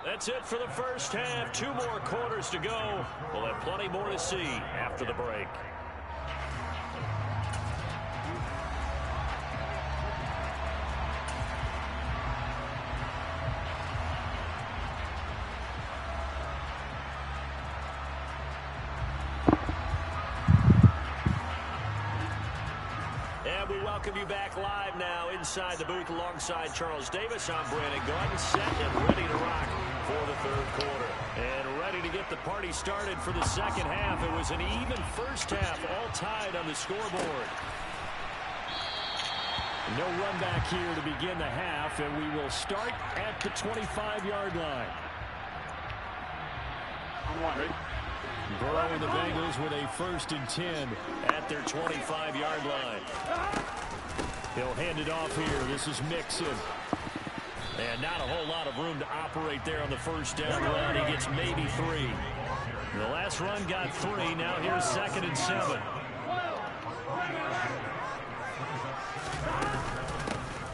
S2: That's it for the first half. 2 more quarters to go. We'll have plenty more to see after the break. And we welcome you back live now inside the booth alongside Charles Davis. I'm Brandon Gordon, set and ready to rock for the third quarter. And ready to get the party started for the second half. It was an even first half, all tied on the scoreboard. No run back here to begin the half, and we will start at the 25-yard line. Burrow and the Bengals with a 1st and 10 at their 25-yard line. He'll hand it off here. This is Mixon. And not a whole lot of room to operate there on the first down run. He gets maybe 3. The last run got 3. Now here's 2nd and 7.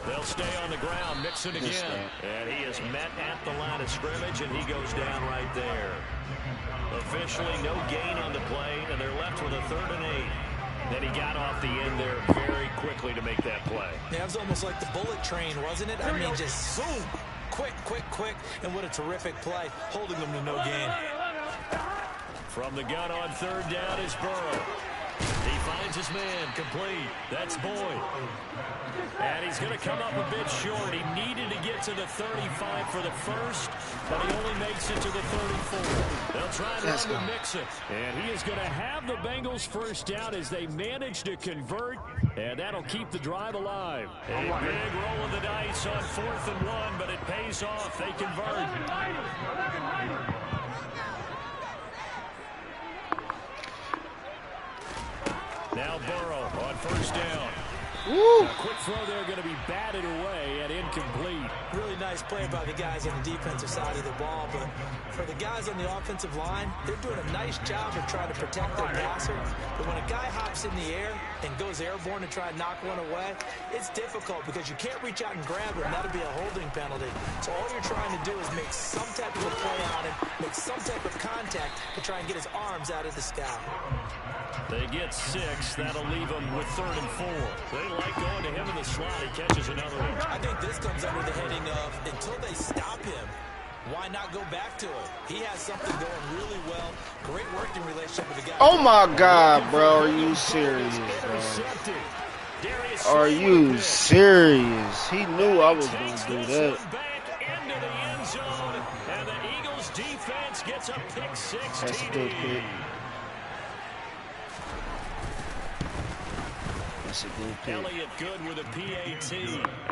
S2: They'll stay on the ground. Mixon again. And he is met at the line of scrimmage, and he goes down right there. Officially no gain on the play, and they're left with a 3rd and 8. Then he got off the end there very quickly to make that play.
S4: Yeah, it was almost like the bullet train, wasn't it? I mean, just boom, quick, and what a terrific play, holding them to no gain.
S2: From the gun on 3rd down is Burrow. He finds his man, complete. That's Boyd. And he's going to come up a bit short. He needed to get to the 35 for the first, but he only makes it to the 34. They'll try and run with Mixon. And he is going to have the Bengals first down as they manage to convert, and that'll keep the drive alive. A big roll of the dice on 4th and 1, but it pays off. They convert. Now Burrow on 1st down. A quick throw there, going to be batted away and incomplete.
S4: Really nice play by the guys on the defensive side of the ball, but for the guys on the offensive line, they're doing a nice job of trying to protect their passer. But when a guy hops in the air and goes airborne to try and knock one away, it's difficult because you can't reach out and grab it, and that'll be a holding penalty. So all you're trying to do is make some type of a play on him, make some type of contact to try and get his arms out of the sky.
S2: They get 6. That'll leave them with 3rd and 4. They like going to him in the slot. He catches another one.
S4: I think this comes under the heading of until they stop him, why not go back to him? He has something going really well. Great working relationship with the guy.
S3: Oh my God, bro. Are you serious, bro? Are you serious? He knew I was going to do that.
S2: Into the end zone, and the Eagles defense gets a pick 6.
S3: That's a good pick. That's a good pick.
S2: Elliott good with a PAT,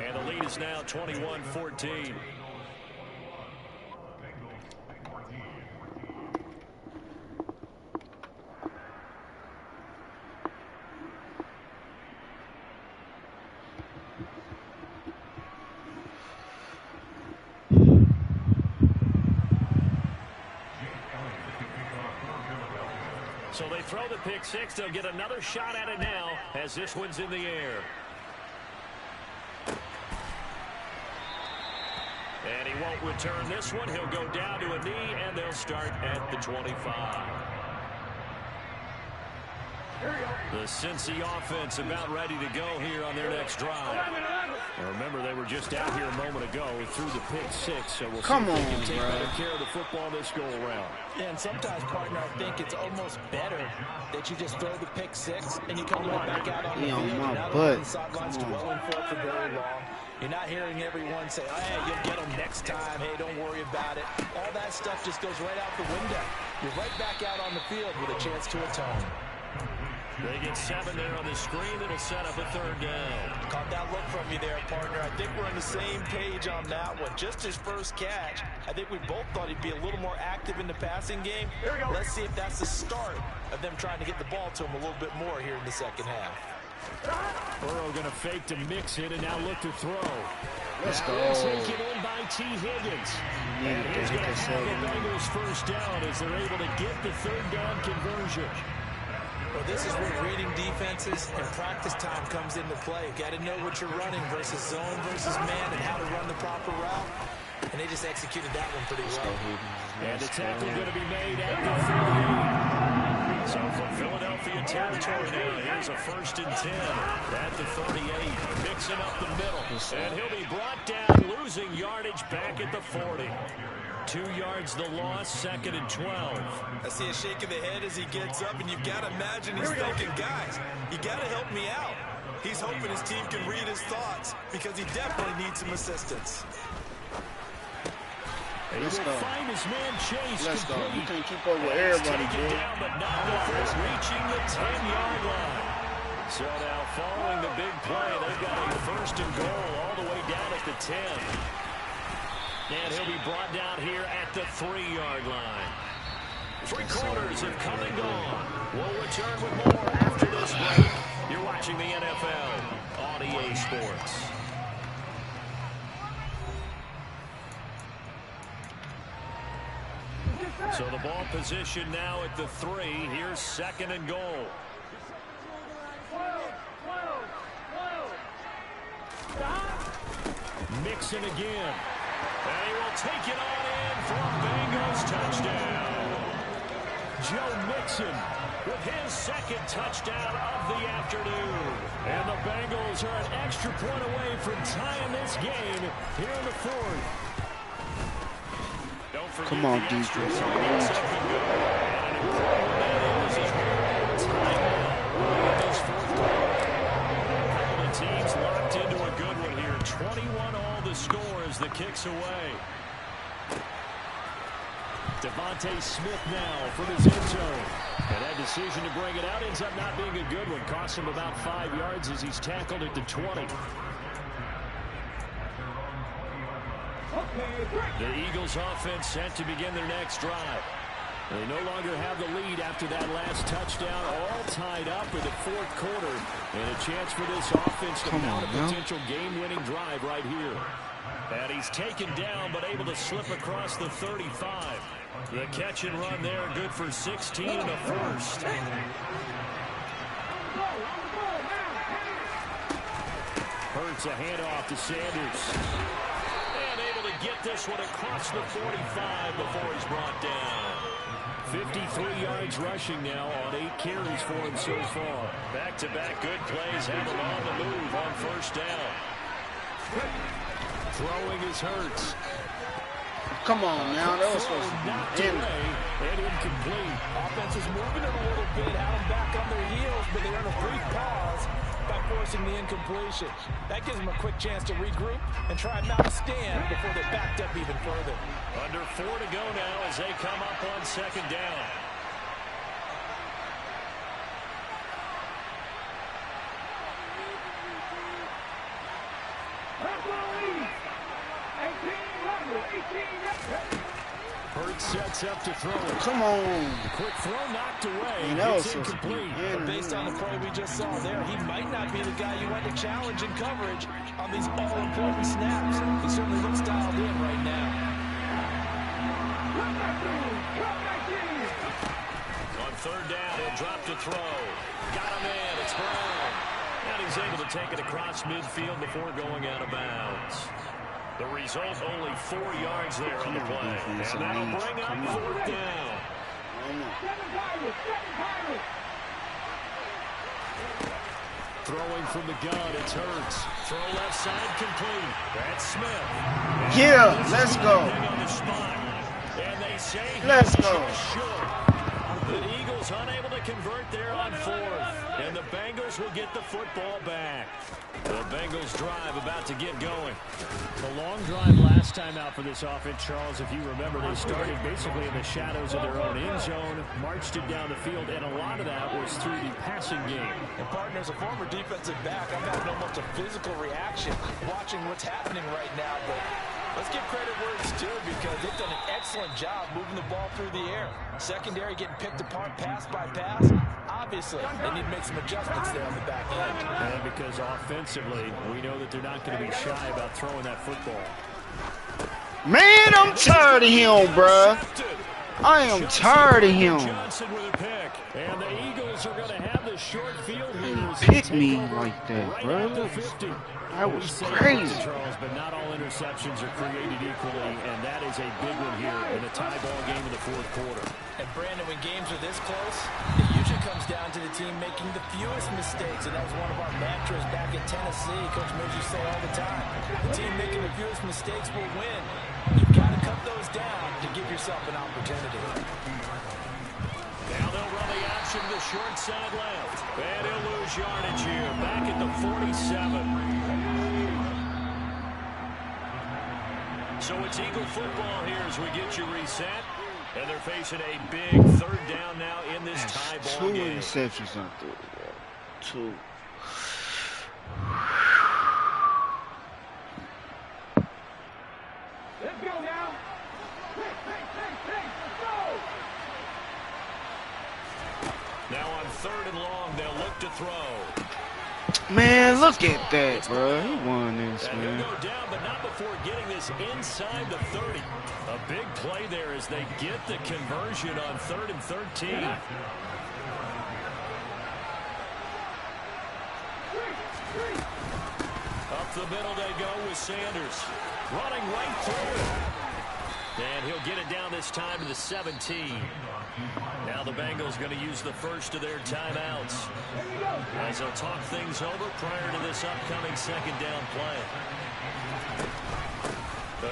S2: and the lead is now 21-14. So they throw the pick 6. They'll get another shot at it now as this one's in the air. And he won't return this one. He'll go down to a knee, and they'll start at the 25. The Cincy offense about ready to go here on their next drive. Now remember, they were just out here a moment ago through the pick 6, so we'll see if they can take better care of the football this go-around.
S4: Yeah, and sometimes, partner, I think it's almost better that you just throw the pick 6 and you come right back out on the field. You're not on the sidelines dwelling for it for very long. You're not hearing everyone say, oh, hey, you'll get them next time. Hey, don't worry about it. All that stuff just goes right out the window. You're right back out on the field with a chance to atone.
S2: They get 7 there on the screen. It'll set up a 3rd down.
S4: Caught that look from you there, partner. I think we're on the same page on that one. Just his first catch. I think we both thought he'd be a little more active in the passing game. Let's see if that's the start of them trying to get the ball to him a little bit more here in the second half.
S2: Burrow going to fake to mix it and now look to throw.
S3: Let's go.
S2: Taken in by T. Higgins. And he's going to have the Bengals first down as they're able to get the 3rd down conversion.
S4: Well, this is where reading defenses and practice time comes into play. Got to know what you're running versus zone versus man and how to run the proper route. And they just executed that one pretty well.
S1: And the tackle going to be made at the 38. So from Philadelphia territory now, here's a 1st and 10 at the 38. Mixing up the middle. And he'll be brought down, losing yardage back at the 40. 2 yards the loss, 2nd and 12.
S4: I see a shake of the head as he gets up, and you've got to imagine he's thinking, guys, you got to help me out. He's hoping his team can read his thoughts because he definitely needs some assistance.
S1: He will find his man Chase.
S3: Let's go.
S1: complete.
S3: You can't keep up with everybody,
S1: Taken
S3: dude.
S1: down, but not before reaching the 10-yard line. So now following the big play, they've got a 1st and goal all the way down at the 10. And he'll be brought down here at the 3-yard line. 3 quarters have come and gone. We'll return with more after this break. You're watching the NFL on EA Sports. So the ball position now at the 3. Here's 2nd and goal. Mixon again. And he will take it on in for a Bengals touchdown. Joe Mixon with his 2nd touchdown of the afternoon. And the Bengals are an extra point away from tying this game here in the 4th.
S3: Come on, defense.
S1: Teams locked into a good one here. 21 all the score as the kicks away. Devontae Smith now from his end zone. And that decision to bring it out ends up not being a good one. Costs him about 5 yards as he's tackled at the 20. The Eagles offense set to begin their next drive. They no longer have the lead after that last touchdown, all tied up in the 4th quarter. And a chance for this offense to mount a potential game-winning drive right here. And he's taken down but able to slip across the 35. The catch and run there, good for 16 and a 1st. Hurts a handoff to Sanders. Get this one across the 45 before he's brought down. 53 yards rushing now on 8 carries for him so far. Back-to-back good plays have him on the move on 1st down. Throwing is Hurts.
S3: Come on now, that was supposed
S1: knocked
S3: to be in.
S1: away and incomplete.
S4: Offense is moving it a little bit, had them back on their heels, but they're in a brief pause by forcing the incompletion. That gives them a quick chance to regroup and try and mount a stand before they're backed up even further.
S1: Under 4 to go now as they come up on 2nd down. Hurts sets up to throw it.
S3: Come on.
S1: Quick throw knocked away.
S3: Man, that was
S1: it's
S3: supposed to be
S1: incomplete.
S3: in.
S4: Based on the play we just saw there, he might not be the guy you want to challenge in coverage on these all-important snaps. He certainly looks dialed in right now.
S1: On 3rd down, he'll drop to throw. Got him in. It's Brown. And he's able to take it across midfield before going out of bounds. The result, only 4 yards there on the play. And that'll bring up 4th down. Throwing from the gun, it's Hurts. Throw left side complete. That's Smith.
S3: Yeah, let's go.
S1: On the spot. And they say
S3: Let's go.
S1: short. The Eagles unable to convert there on 4th. And the Bengals will get the football back. The Bengals drive about to get going. The long drive last time out for this offense, Charles, if you remember, they started basically in the shadows of their own end zone, marched it down the field, and a lot of that was through the passing game.
S4: And partner, as a former defensive back, I'm having almost a physical reaction watching what's happening right now. But let's give credit where it's due because they've done an excellent job moving the ball through the air. Secondary getting picked apart pass by pass. Obviously, they need to make some adjustments there on the back end.
S1: And because offensively, we know that they're not going to be shy about throwing that football.
S3: Man, I'm tired of him, bruh. I am tired of him.
S1: Johnson with a pick. And the Eagles
S2: Bengals are going to have the short field here.
S3: Pick me like that,
S2: Right
S3: bro.
S2: at the 50.
S3: That was
S2: We say
S3: crazy.
S2: that, Charles, but not all interceptions are created equally, and that is a big one here in a tie ball game in the fourth quarter.
S4: And Brandon, when games are this close, it usually comes down to the team making the fewest mistakes, and that was one of our mantras back in Tennessee. Coach Mills used to say all the time, the team making the fewest mistakes will win. You've got to cut those down to give yourself an opportunity.
S2: Now they'll run the option to the short side left. And he'll lose yardage here, back at the 47. So it's Eagle football here as we get you reset. And they're facing a big third down now in this tie ball game.
S3: 2 interceptions on through. 2.
S6: Let's go now. Hey, let's go.
S2: Now on third and long, they'll look to throw.
S3: Man, look at that, bro. He won this,
S2: And
S3: man.
S2: he'll go down, but not before getting this inside the 30. A big play there as they get the conversion on 3rd and 13. Up the middle they go with Sanders. Running right through. And he'll get it down this time to the 17. Now the Bengals going to use the first of their timeouts as they'll talk things over prior to this upcoming second down play.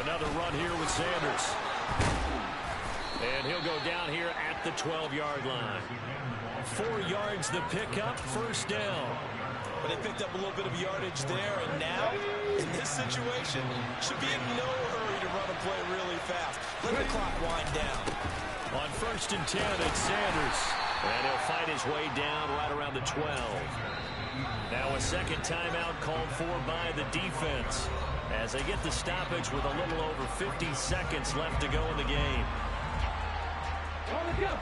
S2: Another run here with Sanders. And he'll go down here at the 12-yard line. 4 yards the pickup, first down.
S4: But they picked up a little bit of yardage there, and now, in this situation, should be in no hurry to run a play really fast. Let the clock wind down.
S2: On 1st and 10, it's Sanders. And he'll fight his way down right around the 12. Now a second timeout called for by the defense as they get the stoppage with a little over 50 seconds left to go in the game.
S6: Let's go.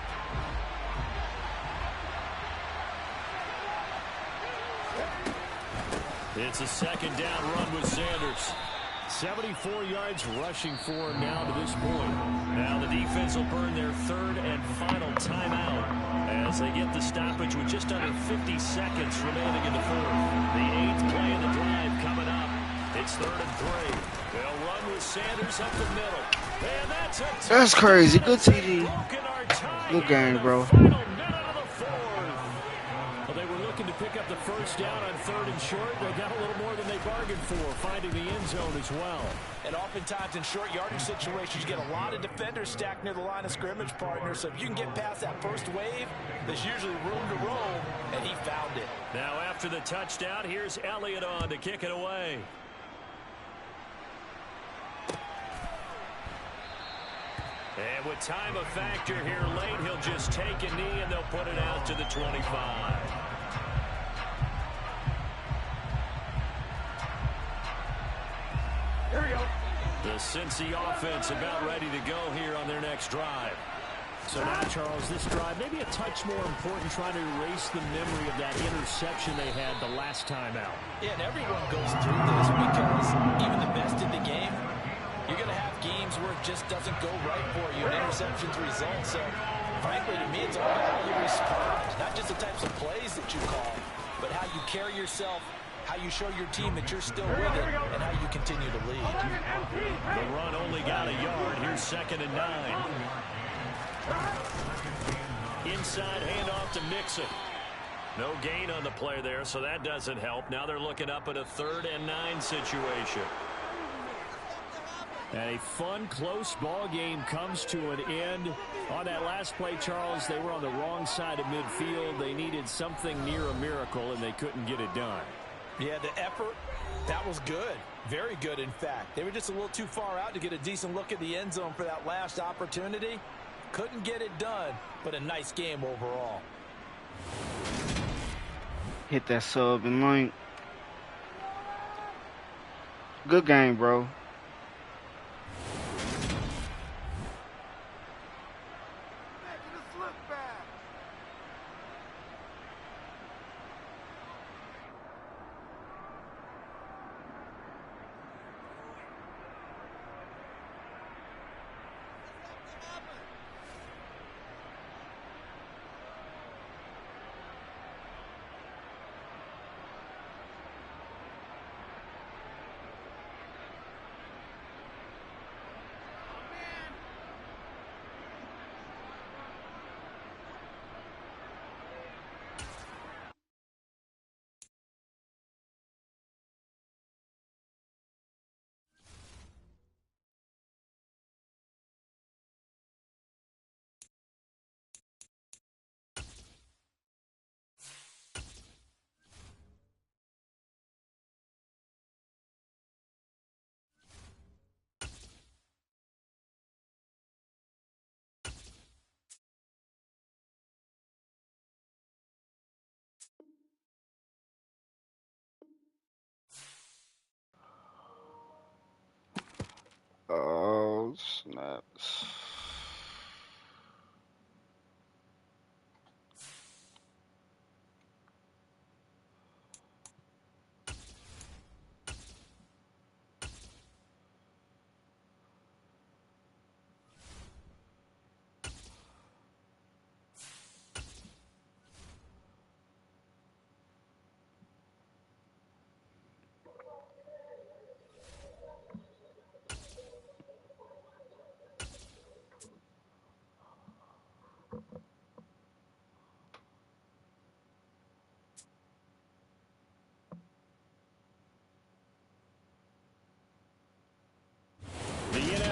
S2: It's a second down run with Sanders. 74 yards rushing for him now to this point. Now the defense will burn their third and final timeout as they get the stoppage with just under 50 seconds remaining in the fourth. The 8th play of the drive coming up. It's 3rd and 3. They'll run with Sanders up the middle. And
S3: That's crazy. Good TD. Good game, bro.
S2: They were looking to pick up the first down on 3rd and short. They got a little more than they bargained for, finding the end zone as well.
S4: And oftentimes in short yardage situations, you get a lot of defenders stacked near the line of scrimmage, partner. So if you can get past that first wave, there's usually room to roam, and he found it.
S2: Now after the touchdown, here's Elliott on to kick it away. And with time a factor here late, he'll just take a knee and they'll put it out to the 25.
S6: Here we go.
S2: The Cincy offense about ready to go here on their next drive.
S1: So now, Charles, this drive maybe a touch more important, trying to erase the memory of that interception they had the last time out.
S4: Yeah, and everyone goes through this because even the best in the game, you're going to have games where it just doesn't go right for you, and interceptions result. So, frankly, to me, it's all about how you respond. Not just the types of plays that you call, but how you carry yourself, how you show your team that you're still with it, and how you continue to lead.
S2: The run only got a yard. Here's 2nd and 9. Inside handoff to Mixon. No gain on the play there, so that doesn't help. Now they're looking up at a 3rd and 9 situation.
S1: And a fun, close ball game comes to an end. On that last play, Charles, they were on the wrong side of midfield. They needed something near a miracle, and they couldn't get it done.
S4: Yeah, the effort, that was good. Very good, in fact. They were just a little too far out to get a decent look at the end zone for that last opportunity. Couldn't get it done, but a nice game overall.
S3: Hit that sub and link. Good game, bro.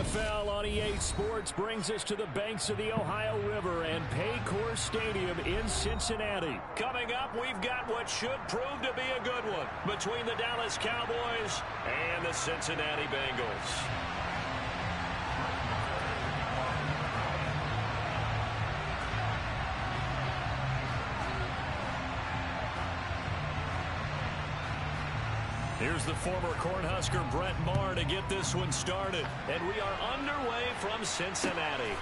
S1: NFL on EA Sports brings us to the banks of the Ohio River and Paycor Stadium in Cincinnati. Coming up, we've got what should prove to be a good one between the Dallas Cowboys and the Cincinnati Bengals. Here's the former Cornhusker Brett Maher to get this one started. And we are underway from Cincinnati.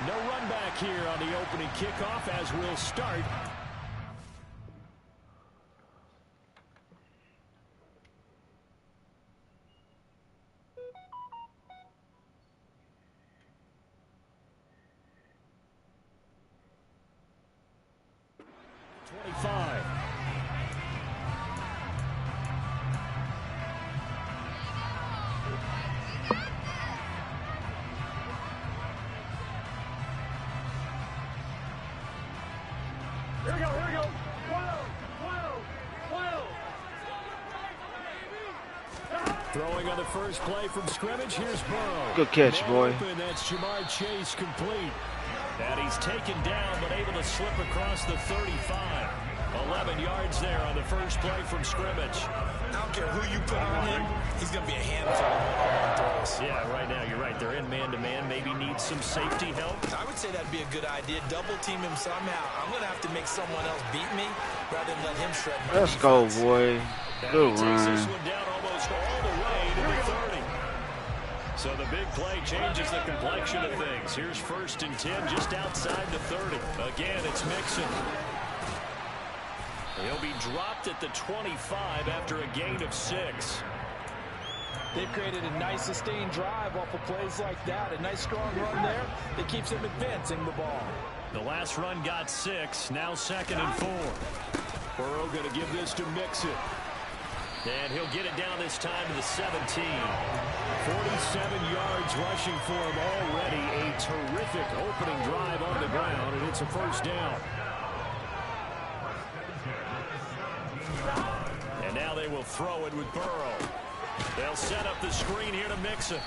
S1: No run back here on the opening kickoff as we'll start. Throwing on the first play from scrimmage, here's Burrow.
S3: Good catch, boy.
S1: Open, that's Jamar Chase complete. And he's taken down, but able to slip across the 35. 11 yards there on the first play from scrimmage.
S4: I don't care who you put on him, he's going to be a handful.
S1: Yeah, right now, you're right. They're in man-to-man. Maybe needs some safety help.
S4: I would say that'd be a good idea. Double team him somehow. I'm going to have to make someone else beat me rather than let him shred me.
S3: Let's go, boy. Good
S1: run. Takes this
S3: run.
S1: one down almost all the way to the 30. So the big play changes the complexion of things. Here's 1st and 10 just outside the 30. Again, it's Mixon. He'll be dropped at the 25 after a gain of 6.
S4: They've created a nice sustained drive off of plays like that. A nice strong run there that keeps them advancing the ball.
S1: The last run got 6. Now 2nd and 4. Burrow going to give this to Mixon. And he'll get it down this time to the 17. 47 yards rushing for him already. A terrific opening drive on the ground, and it's a 1st down. And now they will throw it with Burrow. They'll set up the screen here to Mixon.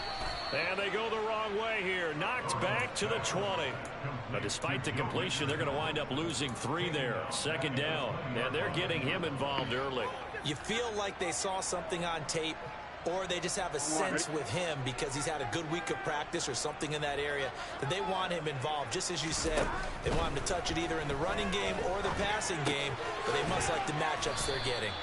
S1: And they go the wrong way here. Knocked back to the 20. But despite the completion, they're going to wind up losing 3 there. 2nd down. And they're getting him involved early.
S4: You feel like they saw something on tape, or they just have a sense with him because he's had a good week of practice or something in that area that they want him involved. Just as you said, they want him to touch it either in the running game or the passing game, but they must like the matchups they're getting.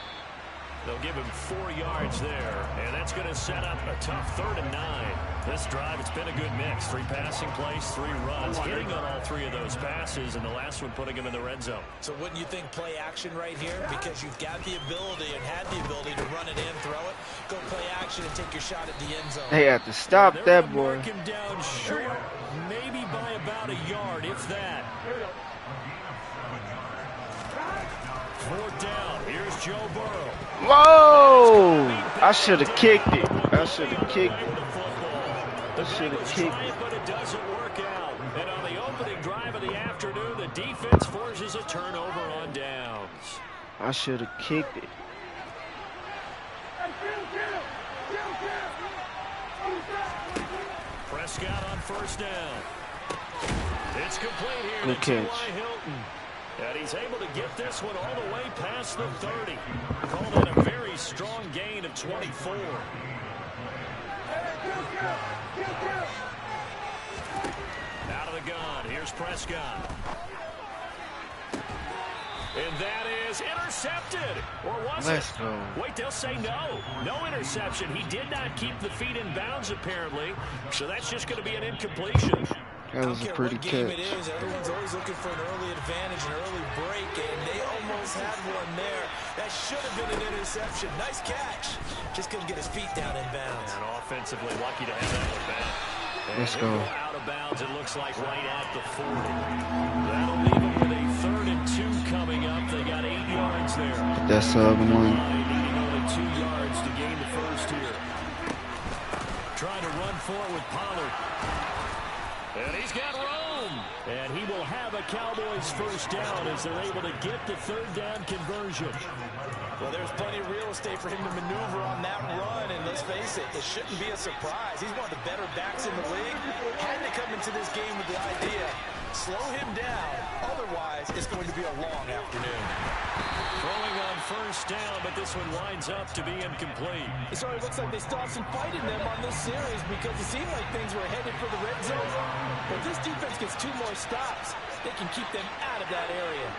S1: They'll give him 4 yards there, and that's going to set up a tough 3rd and 9. This drive, it's been a good mix. 3 passing plays, 3 runs, hitting on all 3 of those passes, and the last one putting him in the red zone.
S4: So wouldn't you think play action right here? Because you've got the ability and had the ability to run it in, throw it, go play action, and take your shot at the end zone.
S3: They have to stop that boy.
S1: Mark him down short, maybe by about a yard, if that. 4th down. Here's Joe Burrow.
S3: Whoa! I should have kicked it. I should have kicked it. I should have kicked it.
S1: But it doesn't work out. And on the opening drive of the afternoon, the defense forces a turnover on downs.
S3: I should have kicked it.
S1: Prescott on 1st down. It's complete here.
S3: Good catch.
S1: T.Y. Hilton. And he's able to get this one all the way past the 30. Call that a very strong gain of 24. Out of the gun. Here's Prescott.
S2: And that is intercepted. Or was
S3: Let's
S2: it?
S3: go.
S2: Wait, they'll say no. No interception. He did not keep the feet in bounds, apparently. So that's just going to be an incompletion.
S3: That was a pretty
S4: what game
S3: catch.
S4: it is, everyone's always looking for an early advantage, an early break, and they almost had one there. That should have been an interception. Nice catch. Just couldn't get his feet down in bounds.
S2: And offensively lucky to have that one back. And
S3: Let's
S2: he'll
S3: go.
S2: Out of bounds, it looks like right at the 40. That'll leave him with a 3rd and 2 coming up. They got 8 yards there.
S3: That's sub one.
S2: Needing only 2 yards to gain the first here. Trying to run for it with Pollard. And he's got room. And he will have a Cowboys first down as they're able to get the 3rd down conversion.
S4: Well, there's plenty of real estate for him to maneuver on that run, and let's face it, it shouldn't be a surprise. He's one of the better backs in the league. Had to come into this game with the idea, slow him down, otherwise it's going to be a long afternoon.
S2: Throwing on first down, but this one winds up to be incomplete.
S4: So it looks like they still have some fight in them on this series because it seemed like things were headed for the red zone. But if this defense gets 2 more stops, they can keep them out of that area.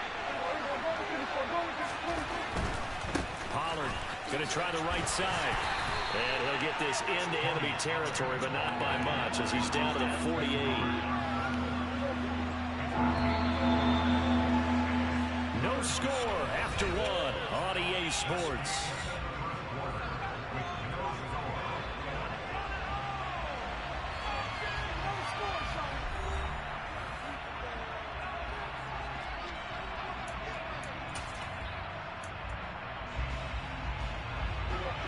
S2: Pollard going to try the right side. And he'll get this into enemy territory, but not by much as he's down to the 48. No score after 1 on EA Sports.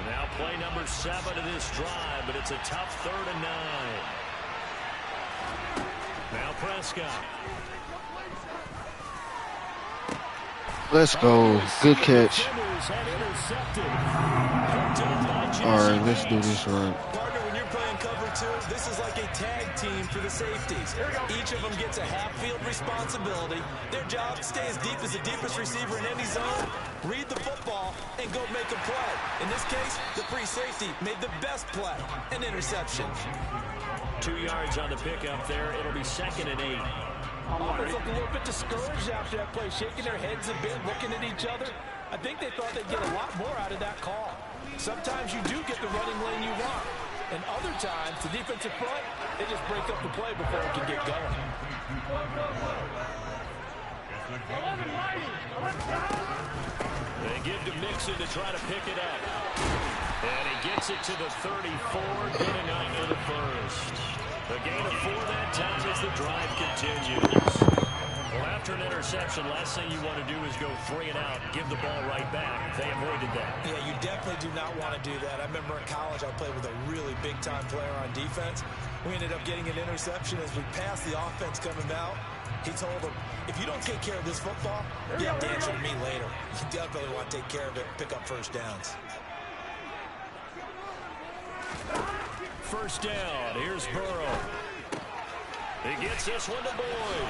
S2: Now play number 7 of this drive, but it's a tough 3rd and 9. Now Prescott.
S3: Let's go. Good catch. All right, let's do this right.
S4: Partner, when you're playing cover 2, this is like a tag team for the safeties. Each of them gets a half-field responsibility. Their job, stay as deep as the deepest receiver in any zone, read the football, and go make a play. In this case, the free safety made the best play, an interception.
S2: 2 yards on the pickup there. It'll be 2nd and 8.
S4: Offense looked a little bit discouraged after that play, shaking their heads a bit, looking at each other. I think they thought they'd get a lot more out of that call. Sometimes you do get the running lane you want, and other times, the defensive front, they just break up the play before it can get going.
S2: They give to Mixon to try to pick it up. And he gets it to the 34, getting out for the first. A gain of 4 that time as the drive continues. Well, after an interception, last thing you want to do is go 3 and out, give the ball right back. They avoided that.
S4: Yeah, you definitely do not want to do that. I remember in college I played with a really big-time player on defense. We ended up getting an interception as we passed the offense coming out. He told him, if you don't take care of this football, you have to answer to me later. You definitely want to take care of it, pick up first downs.
S2: First down, here's Burrow. He gets this one to Boyd.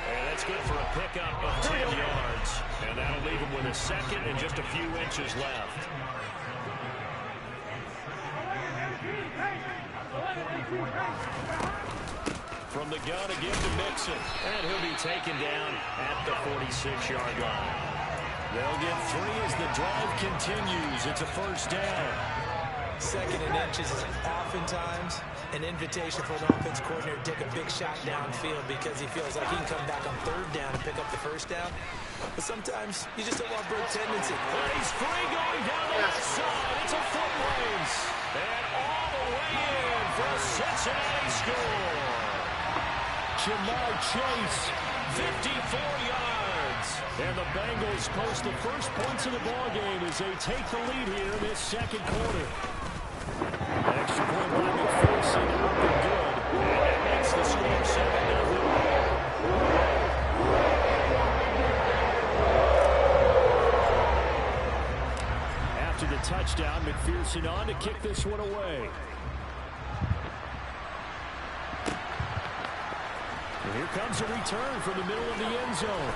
S2: And that's good for a pickup of 10 yards. And that'll leave him with a 2nd and just a few inches left. From the gun again to Mixon. And he'll be taken down at the 46-yard line. They'll get 3 as the drive continues. It's a first down.
S4: 2nd and inches is oftentimes an invitation for an offense coordinator to take a big shot downfield because he feels like he can come back on 3rd down and pick up the first down. But sometimes you just don't want to break tendency.
S2: And he's free going down the left side. It's a foot race. And all the way in for a Cincinnati score. Jamar Chase, 54 yards. And the Bengals post the first points of the ballgame as they take the lead here in this 2nd quarter. Extra point by McPherson, up and good. And that makes the score 7-0. After the touchdown, McPherson on to kick this one away. And here comes a return from the middle of the end zone.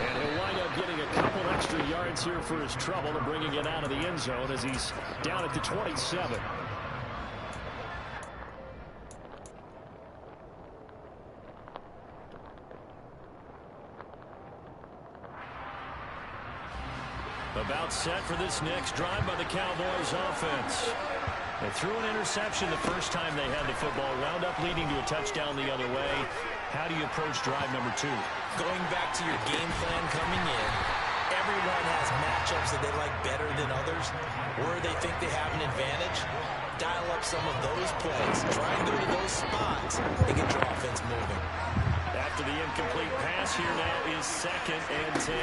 S2: And he'll wind up getting a couple extra yards here for his trouble and bringing it out of the end zone as he's down at the 27. About set for this next drive by the Cowboys offense. They threw an interception the first time they had the football, wound up leading to a touchdown the other way. How do you approach drive number 2?
S4: Going back to your game plan coming in, everyone has matchups that they like better than others, where they think they have an advantage. Dial up some of those plays. Try and go to those spots and get your offense moving.
S2: After the incomplete pass, here now is 2nd and 10.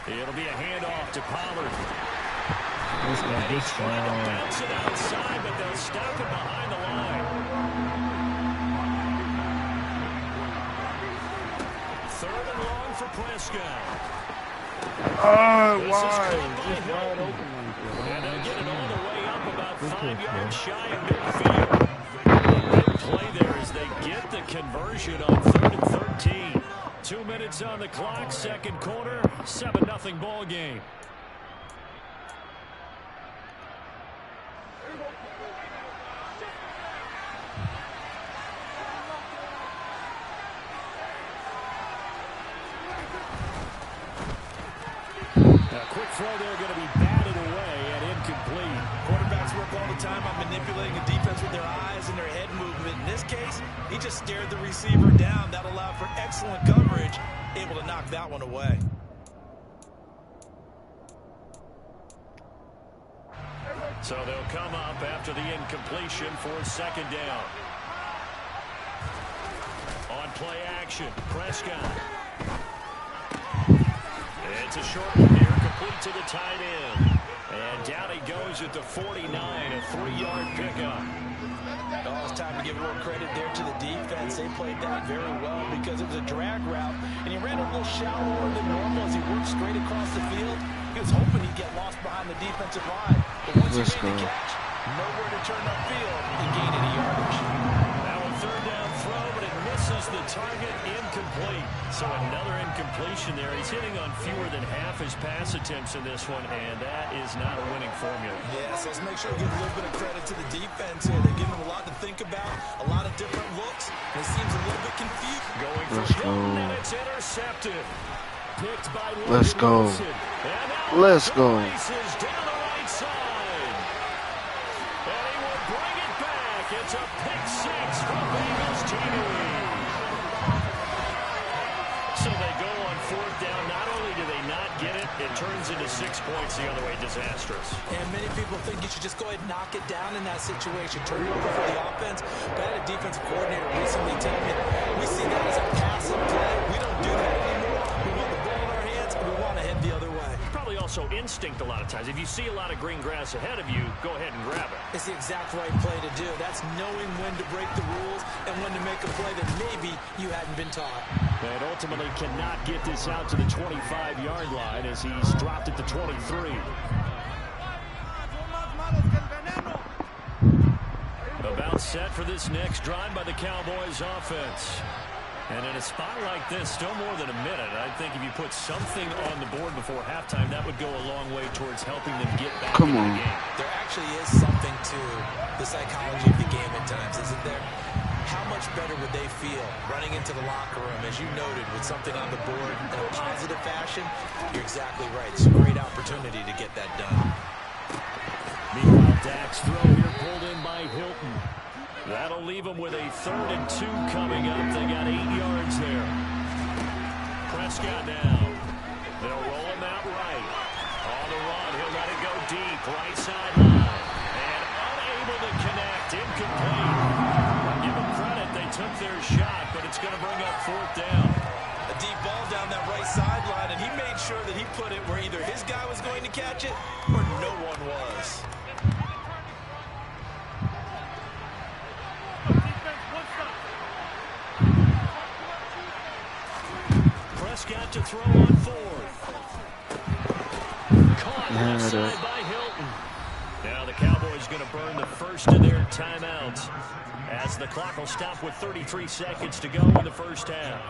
S2: It'll be a handoff to Pollard.
S7: This guy big strong.
S2: Bounce it outside, but they'll stop it behind the line. 3rd and long for Prescott.
S3: Oh,
S2: This is
S3: why?
S2: caught by
S7: Just wide
S2: Hilton.
S7: open like
S2: And they'll get it all the way up about
S7: Good
S2: 5
S7: catch,
S2: yards shy of midfield. Big play there as they get the conversion on 3rd and 13. 2 minutes on the clock, 2nd quarter, 7-0 ball game. A quick throw there going to be batted away and incomplete.
S4: Quarterbacks work all the time on manipulating a defense with their eyes and their head movement. In this case, he just stared the receiver down. That allowed for excellent coverage, able to knock that one away.
S2: So they'll come up after the incompletion for 2nd down. On play action, Prescott. It's a short one here, complete to the tight end. And down he goes at the 49, a 3-yard pickup.
S4: Oh, it's time to give more credit there to the defense. They played that very well because it was a drag route, and he ran a little shallower than normal as he worked straight across the field. He was hoping he'd get lost behind the defensive line. But once he made the catch, nowhere to turn upfield and gain any yardage.
S2: Now a 3rd down throw, but it misses the target, incomplete. So another incompletion there. He's hitting on fewer than half his pass attempts in this one, and that is not a winning formula.
S4: Yeah, so let's make sure we give a little bit of credit to the defense here. They've given him a lot to think about, a lot of different looks, and it seems a little bit confused.
S2: Going for Hilton, and it's intercepted. Picked by
S3: Let's go. Let's go.
S2: Races down the right side. And he will bring it back. It's a pick 6 from Bengals TV. So they go on 4th down. Not only do they not get it, it turns into 6 points the other way. Disastrous.
S4: And many people think you should just go ahead and knock it down in that situation. Turn it over for the offense. But I had a defensive coordinator recently tell me, we see that as a passive play. We don't do that anymore. We want the ball in our hands, and we want to head the other way.
S2: Probably also instinct a lot of times. If you see a lot of green grass ahead of you, go ahead and grab it.
S4: It's the exact right play to do. That's knowing when to break the rules and when to make a play that maybe you hadn't been taught.
S2: And ultimately cannot get this out to the 25-yard line as he's dropped at the 23. About set for this next drive by the Cowboys offense. And in a spot like this, still more than a minute, I think if you put something on the board before halftime, that would go a long way towards helping them get back into the game.
S4: There actually is something to the psychology of the game at times, isn't there? How much better would they feel running into the locker room, as you noted, with something on the board in a positive fashion? You're exactly right. It's a great opportunity to get that done.
S2: Meanwhile, Dak's throw here pulled in by Hilton. That'll leave them with a 3rd and 2 coming up. They got 8 yards there. Prescott now. They'll roll him out right. On the run, he'll let it go deep. Right sideline. And unable to connect. Incomplete. I'll give them credit. They took their shot, but it's going to bring up 4th down.
S4: A deep ball down that right sideline, and he made sure that he put it where either his guy was going to catch it or no one was.
S2: Prescott to throw on 4th. Caught left side by Hilton. Now the Cowboys going to burn the first of their timeouts as the clock will stop with 33 seconds to go in the first half.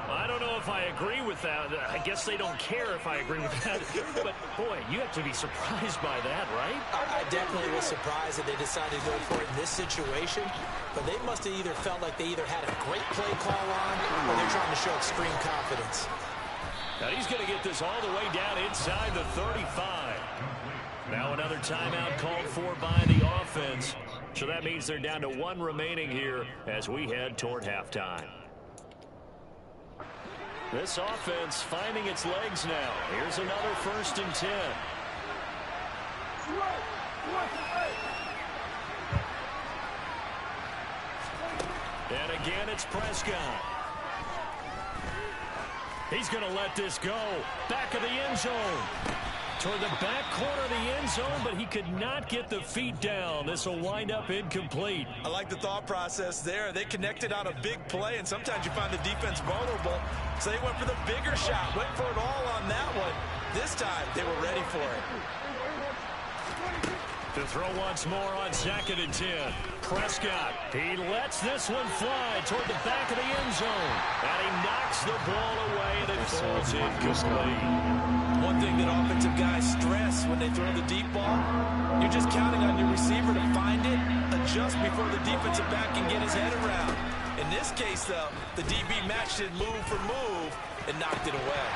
S2: I don't know if I agree with that. I guess they don't care if I agree with that. But, boy, you have to be surprised by that, right?
S4: I definitely was surprised that they decided to go for it in this situation. But they must have either felt like they either had a great play call on or they're trying to show extreme confidence.
S2: And he's going to get this all the way down inside the 35. Now another timeout called for by the offense. So that means they're down to 1 remaining here as we head toward halftime. This offense finding its legs now. Here's another 1st and 10. And again, it's Prescott. He's going to let this go. Back of the end zone. Toward the back corner of the end zone, but he could not get the feet down. This will wind up incomplete.
S4: I like the thought process there. They connected on a big play, and sometimes you find the defense vulnerable. So they went for the bigger shot, went for it all on that one. This time, they were ready for it.
S2: To throw once more on 2nd and 10. Prescott, he lets this one fly toward the back of the end zone. And he knocks the ball away, and it falls incomplete.
S4: One thing that offensive guys stress when they throw the deep ball, you're just counting on your receiver to find it, adjust before the defensive back can get his head around. In this case, though, the DB matched it move for move and knocked it away.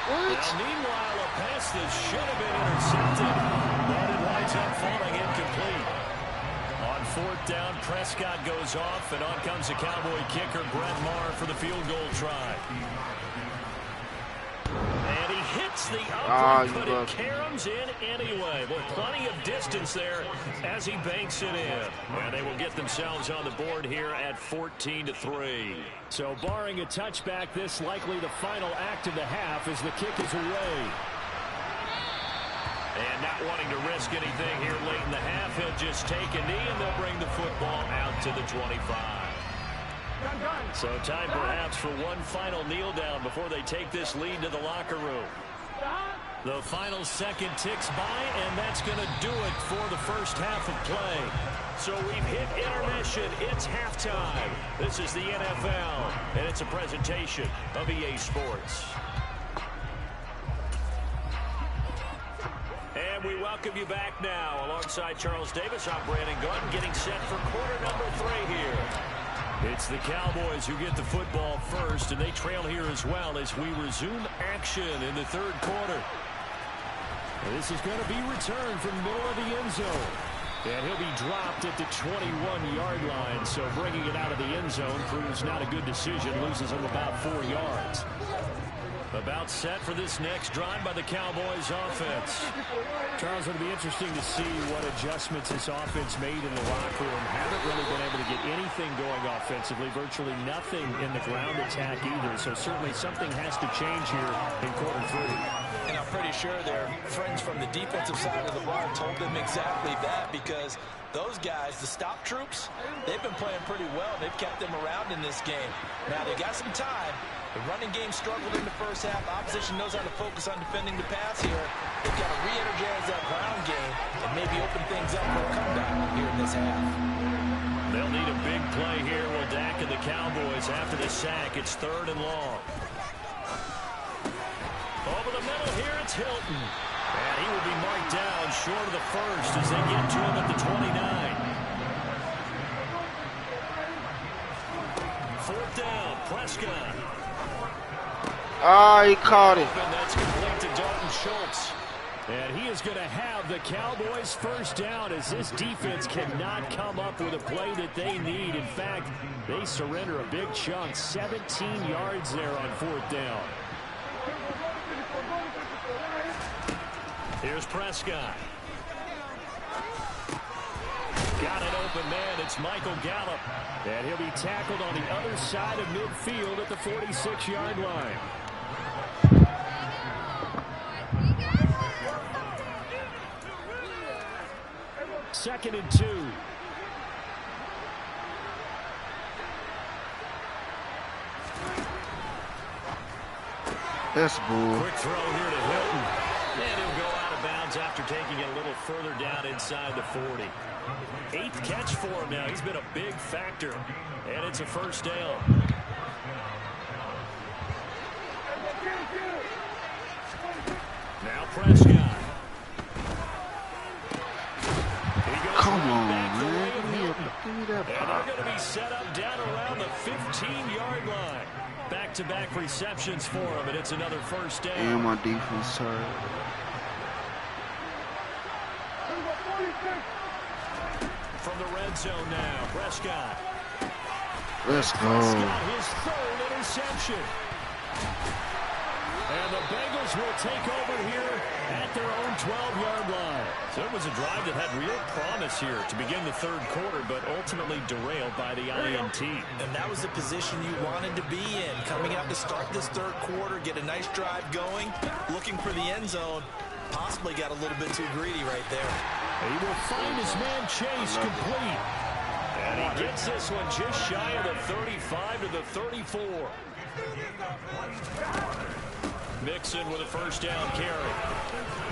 S2: Now, meanwhile, a pass that should have been intercepted, but it winds up falling incomplete. On 4th down, Prescott goes off, and on comes the Cowboy kicker, Brett Maher, for the field goal try. And he hits the upright, but it caroms in anyway. Well, plenty of distance there as he banks it in. And they will get themselves on the board here at 14-3. So barring a touchback, this likely the final act of the half as the kick is away. And not wanting to risk anything here late in the half, he'll just take a knee and they'll bring the football out to the 25. So time perhaps for one final kneel down before they take this lead to the locker room. The final second ticks by, and that's going to do it for the first half of play. So we've hit intermission. It's halftime. This is the NFL, and it's a presentation of EA Sports. And we welcome you back now. Alongside Charles Davis, I'm Brandon Gordon, getting set for quarter number 3 here. It's the Cowboys who get the football first, and they trail here as well as we resume action in the 3rd quarter. This is going to be returned from the middle of the end zone. And he'll be dropped at the 21-yard line, so bringing it out of the end zone proves not a good decision, loses him about 4 yards. About set for this next drive by the Cowboys offense. Charles, it'll be interesting to see what adjustments this offense made in the locker room. Haven't really been able to get anything going offensively, virtually nothing in the ground attack either. So certainly something has to change here in quarter 3.
S4: And I'm pretty sure their friends from the defensive side of the ball told them exactly that, because those guys, the stop troops, they've been playing pretty well. They've kept them around in this game. Now, they got some time. The running game struggled in the first half. Opposition knows how to focus on defending the pass here. They've got to re-energize that ground game and maybe open things up for a comeback here in this half.
S2: They'll need a big play here. Will Dak and the Cowboys after the sack. It's 3rd and long. Over the middle here, it's Hilton. And he will be marked down short of the first as they get to him at the 29. 4th down, Prescott.
S3: He caught it.
S2: And that's complete to Dalton Schultz. And he is going to have the Cowboys first down as this defense cannot come up with a play that they need. In fact, they surrender a big chunk, 17 yards there on 4th down. Here's Prescott. Got an open man. It's Michael Gallup. And he'll be tackled on the other side of midfield at the 46-yard line. Second and 2.
S3: That's bull.
S2: Quick throw here to Hilton. And he'll go out of bounds after taking it a little further down inside the 40. 8th catch for him now. He's been a big factor. And it's a first down. Now Prescott.
S3: Come on, man. Give me that
S2: And they're
S3: pop.
S2: going to be set up down around the 15-yard line. Back back-to-back receptions for him, and it's another first down.
S3: And my defense tired.
S2: From the red zone now, Prescott.
S3: Let's go.
S2: Prescott, his third interception. And the Bengals will take over here at their own 12-yard line. So it was a drive that had real promise here to begin the third quarter, but ultimately derailed by the INT.
S4: And that was the position you wanted to be in. Coming out to start this third quarter, get a nice drive going, looking for the end zone. Possibly got a little bit too greedy right there.
S2: He will find his man Chase complete. And he gets this one just shy of the 35 to the 34. Mixon with a first down carry.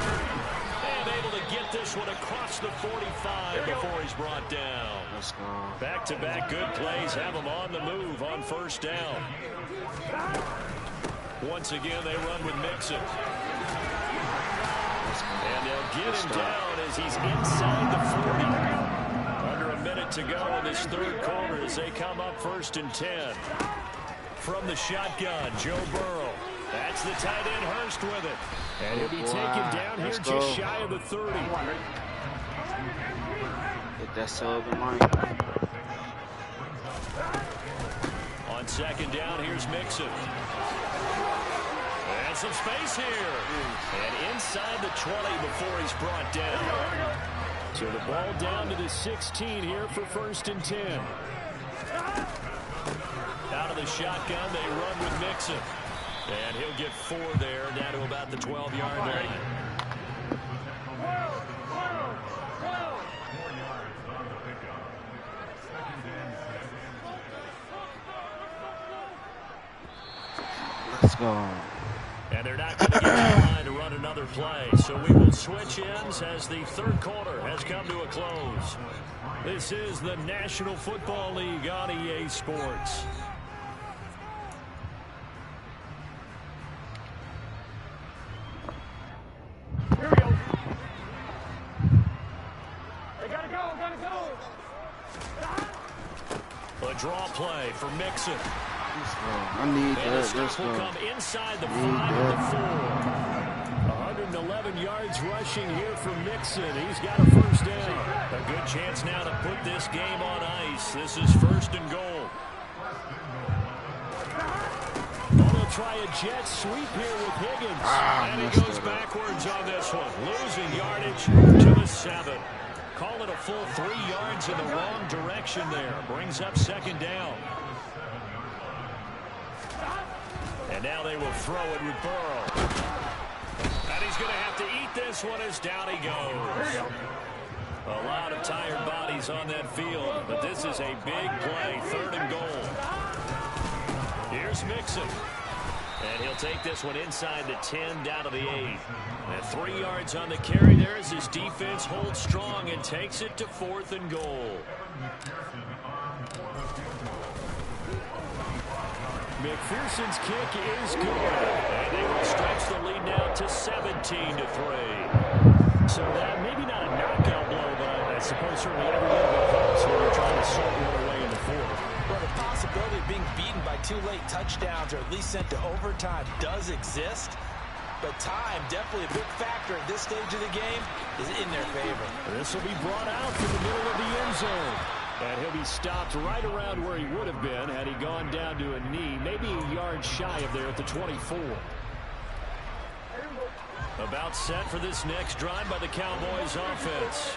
S2: And able to get this one across the 45 before he's brought down.
S3: Let's go.
S2: Back-to-back good plays have him on the move on first down. Once again, they run with Mixon. And they'll get him down as he's inside the 40. Under a minute to go in this third quarter as they come up 1st and 10. From the shotgun, Joe Burrow. That's the tight end Hurst with it. And he'll be taken down here just shy of the 30.
S3: Hit that sub in line.
S2: On second down, here's Mixon. And some space here. And inside the 20 before he's brought down. So the ball down to the 16 here for 1st and 10. Out of the shotgun, they run with Mixon. And he'll get 4 there, down to about the 12-yard line.
S3: Let's go.
S2: And they're not going to get the line to run another play. So we will switch ends as the third quarter has come to a close. This is the National Football League on EA Sports.
S6: Here we go. They gotta go,
S2: A draw play for Mixon.
S3: I need
S2: And the
S3: that.
S2: stop
S3: Let's
S2: will
S3: go.
S2: come inside the 5 of the 4. 111 yards rushing here for Mixon. He's got a first down. A good chance now to put this game on ice. This is 1st and goal. They'll try a jet sweep here with Higgins. And he goes backwards on this one. Losing yardage to the 7. Call it a full 3 yards in the wrong direction there. Brings up 2nd down. And now they will throw it with Burrow. And he's going to have to eat this one as down he goes. A lot of tired bodies on that field, but this is a big play, 3rd and goal. Here's Mixon. And he'll take this one inside the 10, down to the 8. And 3 yards on the carry there as his defense holds strong and takes it to 4th and goal. McPherson's kick is good. And they will stretch the lead now to 17-3. So that maybe not a knockout blow, but I suppose certainly every little bit helps when you're trying to sort one away in the 4th.
S4: Well, the possibility of being beaten by 2 late touchdowns or at least sent to overtime does exist. But time, definitely a big factor at this stage of the game, is in their favor.
S2: This will be brought out from the middle of the end zone. And he'll be stopped right around where he would have been had he gone down to a knee, maybe a yard shy of there at the 24. About set for this next drive by the Cowboys offense.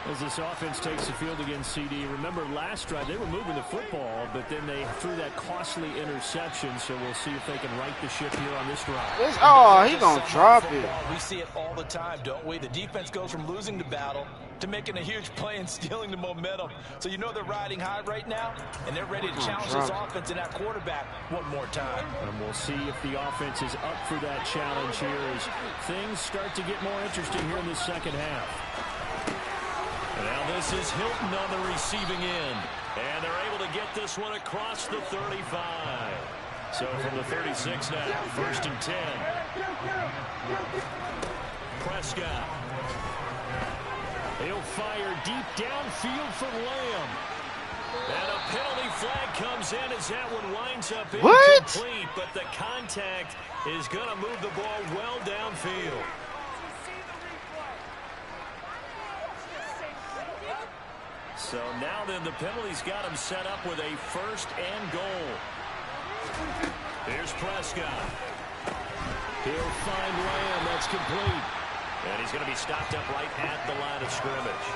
S2: As this offense takes the field against CD. Remember last drive they were moving the football, but then they threw that costly interception. So we'll see if they can right the ship here on this drive.
S3: Oh, he gonna drop it.
S4: We see it all the time, don't we? The defense goes from losing the battle to making a huge play and stealing the momentum. So you know they're riding high right now, and they're ready to challenge this offense and that quarterback one more time.
S2: And we'll see if the offense is up for that challenge here as things start to get more interesting here in the second half. And now this is Hilton on the receiving end. And they're able to get this one across the 35. So from the 36 now, 1st and 10. Prescott. He'll fire deep downfield for Lamb. And a penalty flag comes in as that one winds up
S3: What?
S2: incomplete, but the contact is going to move the ball well downfield. So now then, the penalty's got him set up with a 1st and goal. Here's Prescott. He'll find Lamb. That's complete. And he's going to be stopped up right at the line of scrimmage.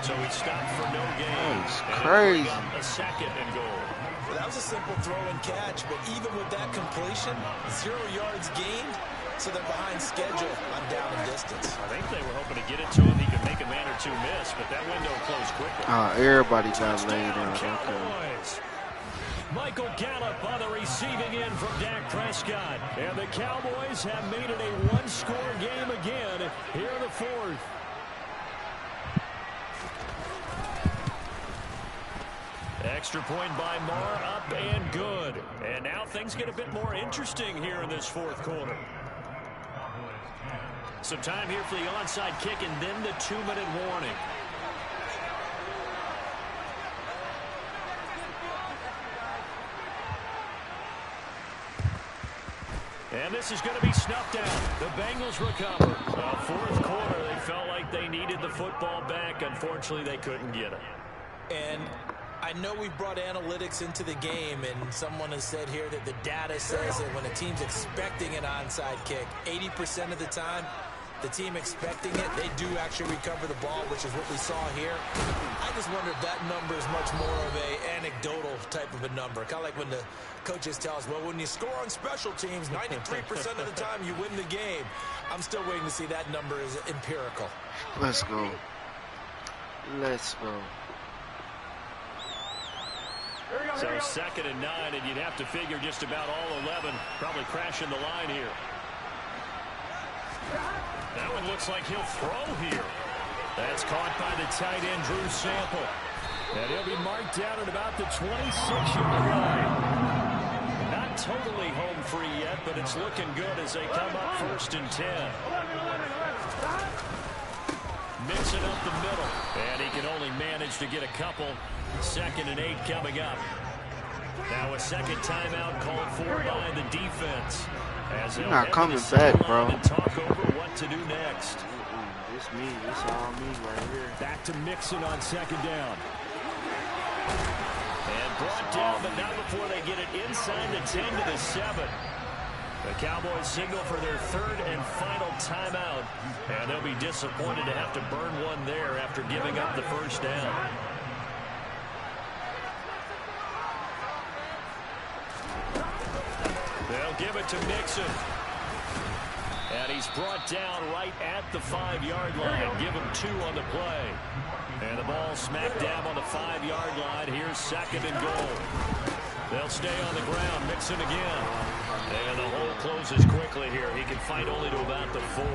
S2: So he's stopped for no gain.
S3: That's crazy.
S2: And a 2nd and goal.
S4: Well, that was a simple throw and catch, but even with that completion, 0 yards gained, so they're behind schedule on down and distance.
S2: I think they were hoping to get it to him. He could make a man or two miss, but that window closed quickly.
S3: Everybody got laid out.
S2: Cowboys. Michael Gallup on the receiving end from Dak Prescott. And the Cowboys have made it a 1-score game again here in the 4th. Extra point by Marr, up and good. And now things get a bit more interesting here in this 4th quarter. Some time here for the onside kick and then the 2-minute warning. And this is going to be snuffed out. The Bengals recover. 4th quarter, they felt like they needed the football back. Unfortunately, they couldn't get it.
S4: And I know we've brought analytics into the game, and someone has said here that the data says that when a team's expecting an onside kick, 80% of the time, the team expecting it, they do actually recover the ball, which is what we saw here. I just wonder if that number is much more of a anecdotal type of a number. Kind of like when the coaches tell us, well, when you score on special teams, 93% of the time you win the game. I'm still waiting to see that number is empirical.
S3: Let's go. Let's go.
S2: So 2nd and 9, and you'd have to figure just about all 11 probably crashing the line here. That one looks like he'll throw here. That's caught by the tight end, Drew Sample. And he'll be marked down at about the 26-yard line. Not totally home free yet, but it's looking good as they come up 1st and 10. Mixing up the middle. And he can only manage to get a couple. 2nd and 8 coming up. Now a 2nd timeout called for by the defense. As
S3: You're not coming back, bro.
S2: And talk over what to do next.
S3: This me. This all me right here.
S2: Back to Mixon on 2nd down. And brought down, but not before they get it inside the 10 to the 7. The Cowboys signal for their 3rd and final timeout. And they'll be disappointed to have to burn one there after giving up the 1st down. They'll give it to Mixon. And he's brought down right at the 5-yard line. Give him 2 on the play. And the ball smack dab on the 5-yard line. Here's 2nd and goal. They'll stay on the ground. Mixon again. And the hole closes quickly here. He can fight only to about the 4.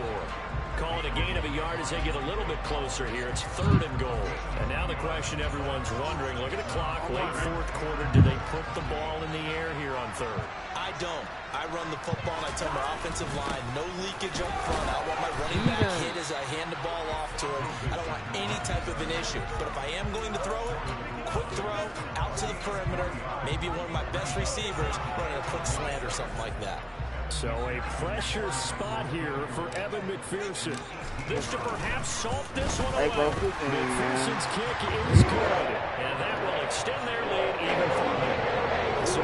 S2: Call it a gain of a yard as they get a little bit closer here. It's 3rd and goal. And now the question everyone's wondering, look at the clock, late 4th quarter. Do they put the ball in the air here on 3rd?
S4: I don't. I run the football and I tell my offensive line, no leakage up front. I want my running back hit as I hand the ball off to him. I don't want any type of an issue. But if I am going to throw it, quick throw, out to the perimeter, maybe one of my best receivers running a quick slant or something like that.
S2: So a pressure spot here for Evan McPherson. This to perhaps salt this one away. McPherson's kick is good. And that will extend their lead even further. So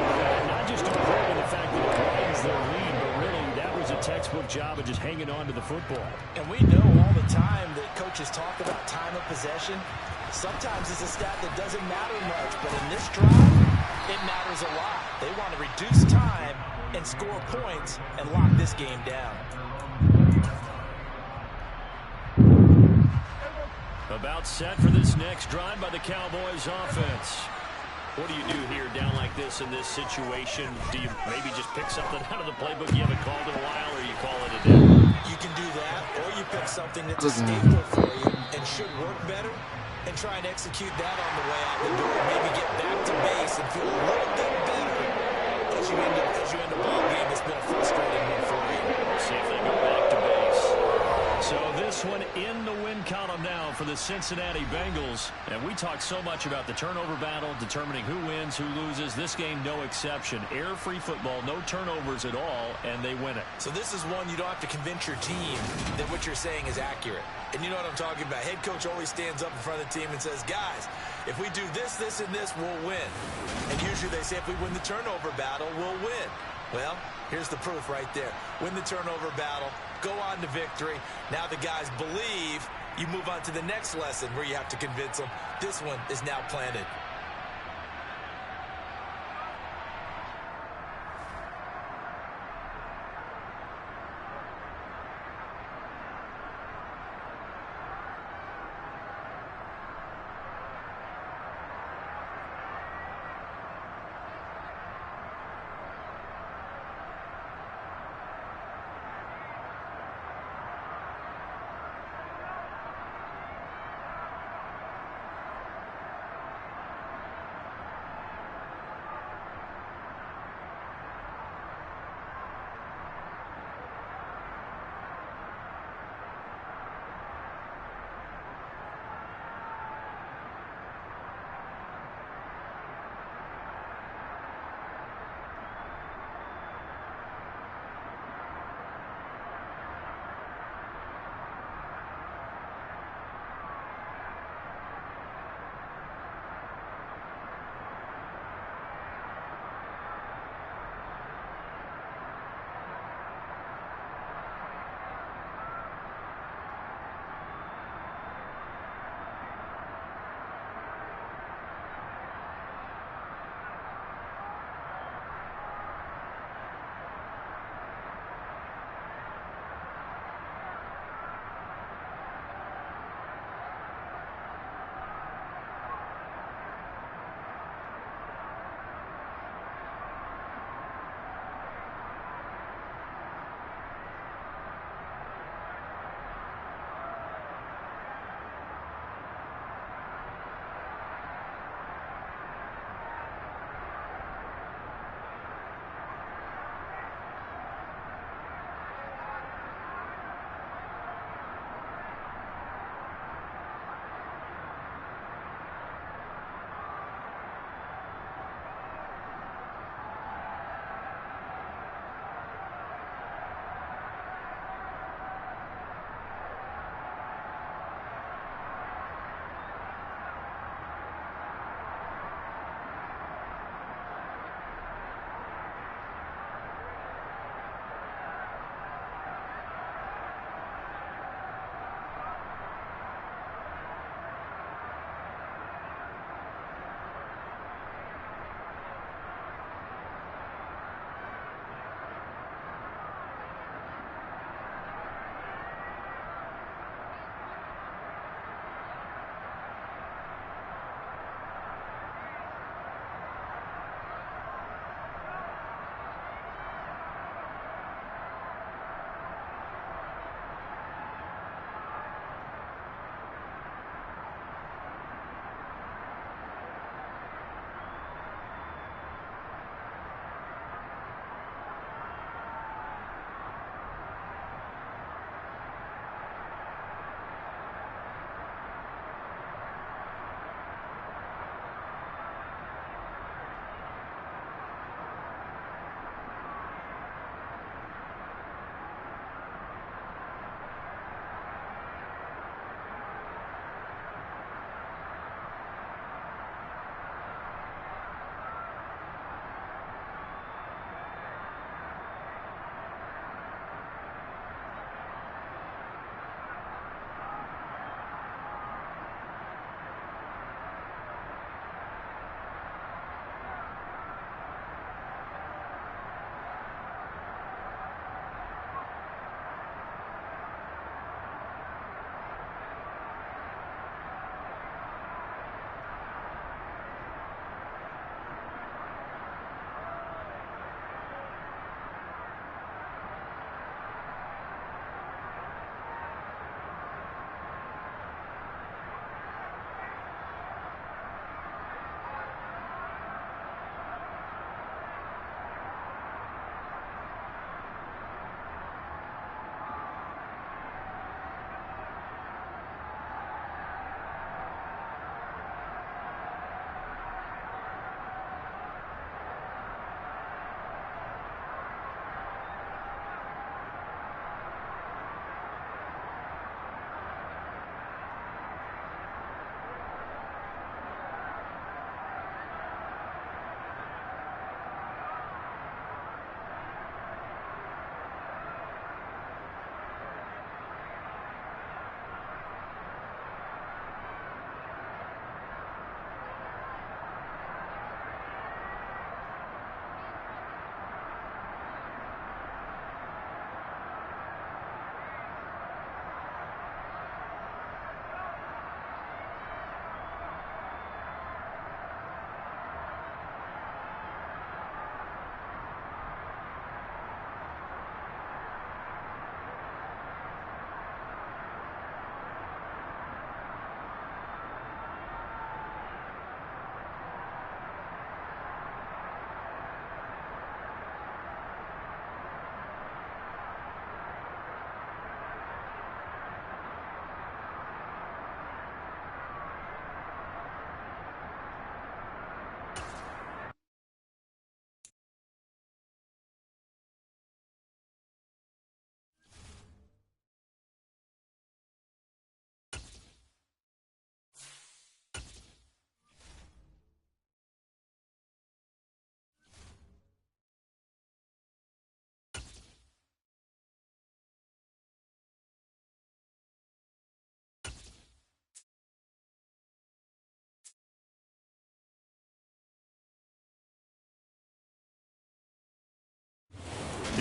S2: not just improving the fact that it widens their lead, but really that was a textbook job of just hanging on to the football.
S4: And we know all the time that coaches talk about time of possession. Sometimes it's a stat that doesn't matter much, but in this drive, it matters a lot. They want to reduce time and score points and lock this game down.
S2: About set for this next drive by the Cowboys offense. What do you do here down like this in this situation? Do you maybe just pick something out of the playbook you haven't called in a while, or you call it a day?
S4: You can do that, or you pick something that's a staple for you and should work better and try and execute that on the way out the door. Maybe get back to base and feel a little bit better as you end the ball game. It's been a frustrating one for you.
S2: We'll see if they go back to base. So So this one in the win column now for the Cincinnati Bengals. And we talk so much about the turnover battle, determining who wins, who loses. This game, no exception. Error-free football, no turnovers at all, and they win it.
S4: So this is one you don't have to convince your team that what you're saying is accurate. And you know what I'm talking about. Head coach always stands up in front of the team and says, guys, if we do this, this, and this, we'll win. And usually they say if we win the turnover battle, we'll win. Well, here's the proof right there. Win the turnover battle, go on to victory. Now the guys believe. You move on to the next lesson where you have to convince them. This one is now planted.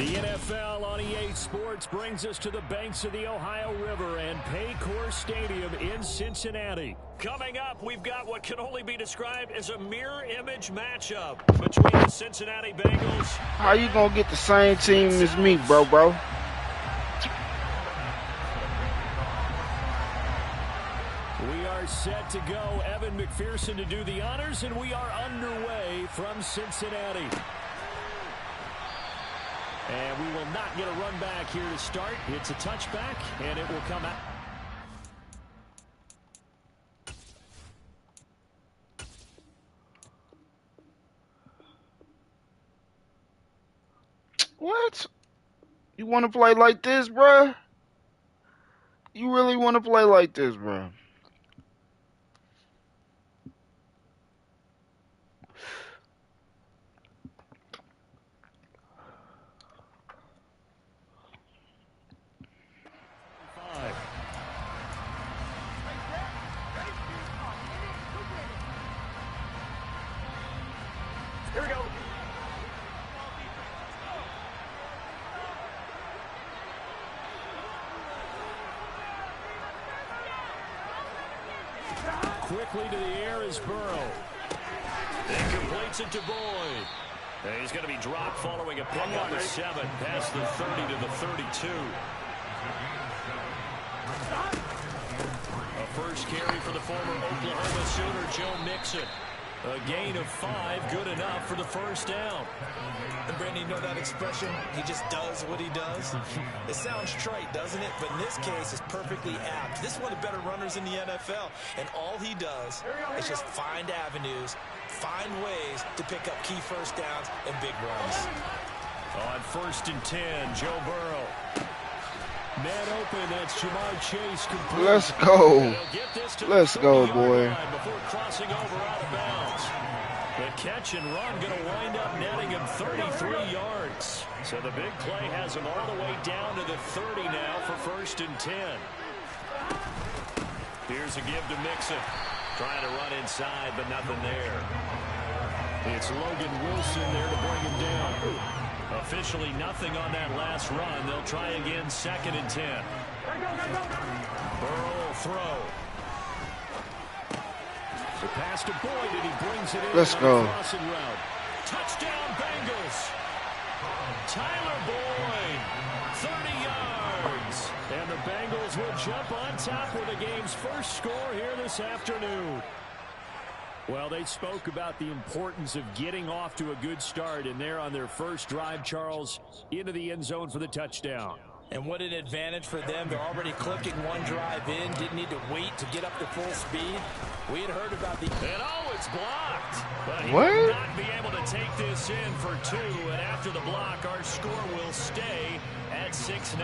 S2: The NFL on EA Sports brings us to the banks of the Ohio River and Paycor Stadium in Cincinnati. Coming up, we've got what can only be described as a mirror image matchup between the Cincinnati Bengals.
S3: How you gonna get the same team as me, bro?
S2: We are set to go. Evan McPherson to do the honors, and we are underway from Cincinnati. And we will not get a run back here to start. It's a touchback, and it will come out.
S3: What? You want to play like this, bruh? You really want to play like this, bruh?
S2: Here we go. Quickly to the air is Burrow. And completes it to Boyd. And he's going to be dropped following a pickup of 7 past the 30 to the 32. A first carry for the former Oklahoma Sooner, Joe Mixon. A gain of 5, good enough for the first down.
S4: And Brandon, you know that expression? He just does what he does. It sounds trite, doesn't it? But in this case, it's perfectly apt. This is one of the better runners in the NFL. And all he does is just find avenues, find ways to pick up key first downs and big runs.
S2: On 1st and 10, Joe Burrow. Man open, that's Jamar Chase complete.
S3: Let's go. Let's go, boy.
S2: Before crossing over out of bounds. The catch and run going to wind up netting him 33 yards. So the big play has him all the way down to the 30 now for 1st and 10. Here's a give to Mixon. Trying to run inside, but nothing there. It's Logan Wilson there to bring him down. Officially nothing on that last run. They'll try again 2nd and 10. Burrow will throw. The pass to Boyd, and he brings it in.
S3: Let's go.
S2: Route. Touchdown Bengals. Tyler Boyd, 30 yards. And the Bengals will jump on top with the game's first score here this afternoon. Well, they spoke about the importance of getting off to a good start, and they're on their first drive, Charles, into the end zone for the touchdown.
S4: And what an advantage for them. They're already clicking one drive in, didn't need to wait to get up to full speed. We had heard about the...
S2: And it's blocked. But he
S3: what?
S2: will not be able to take this in for 2, and after the block, our score will stay at 6-0.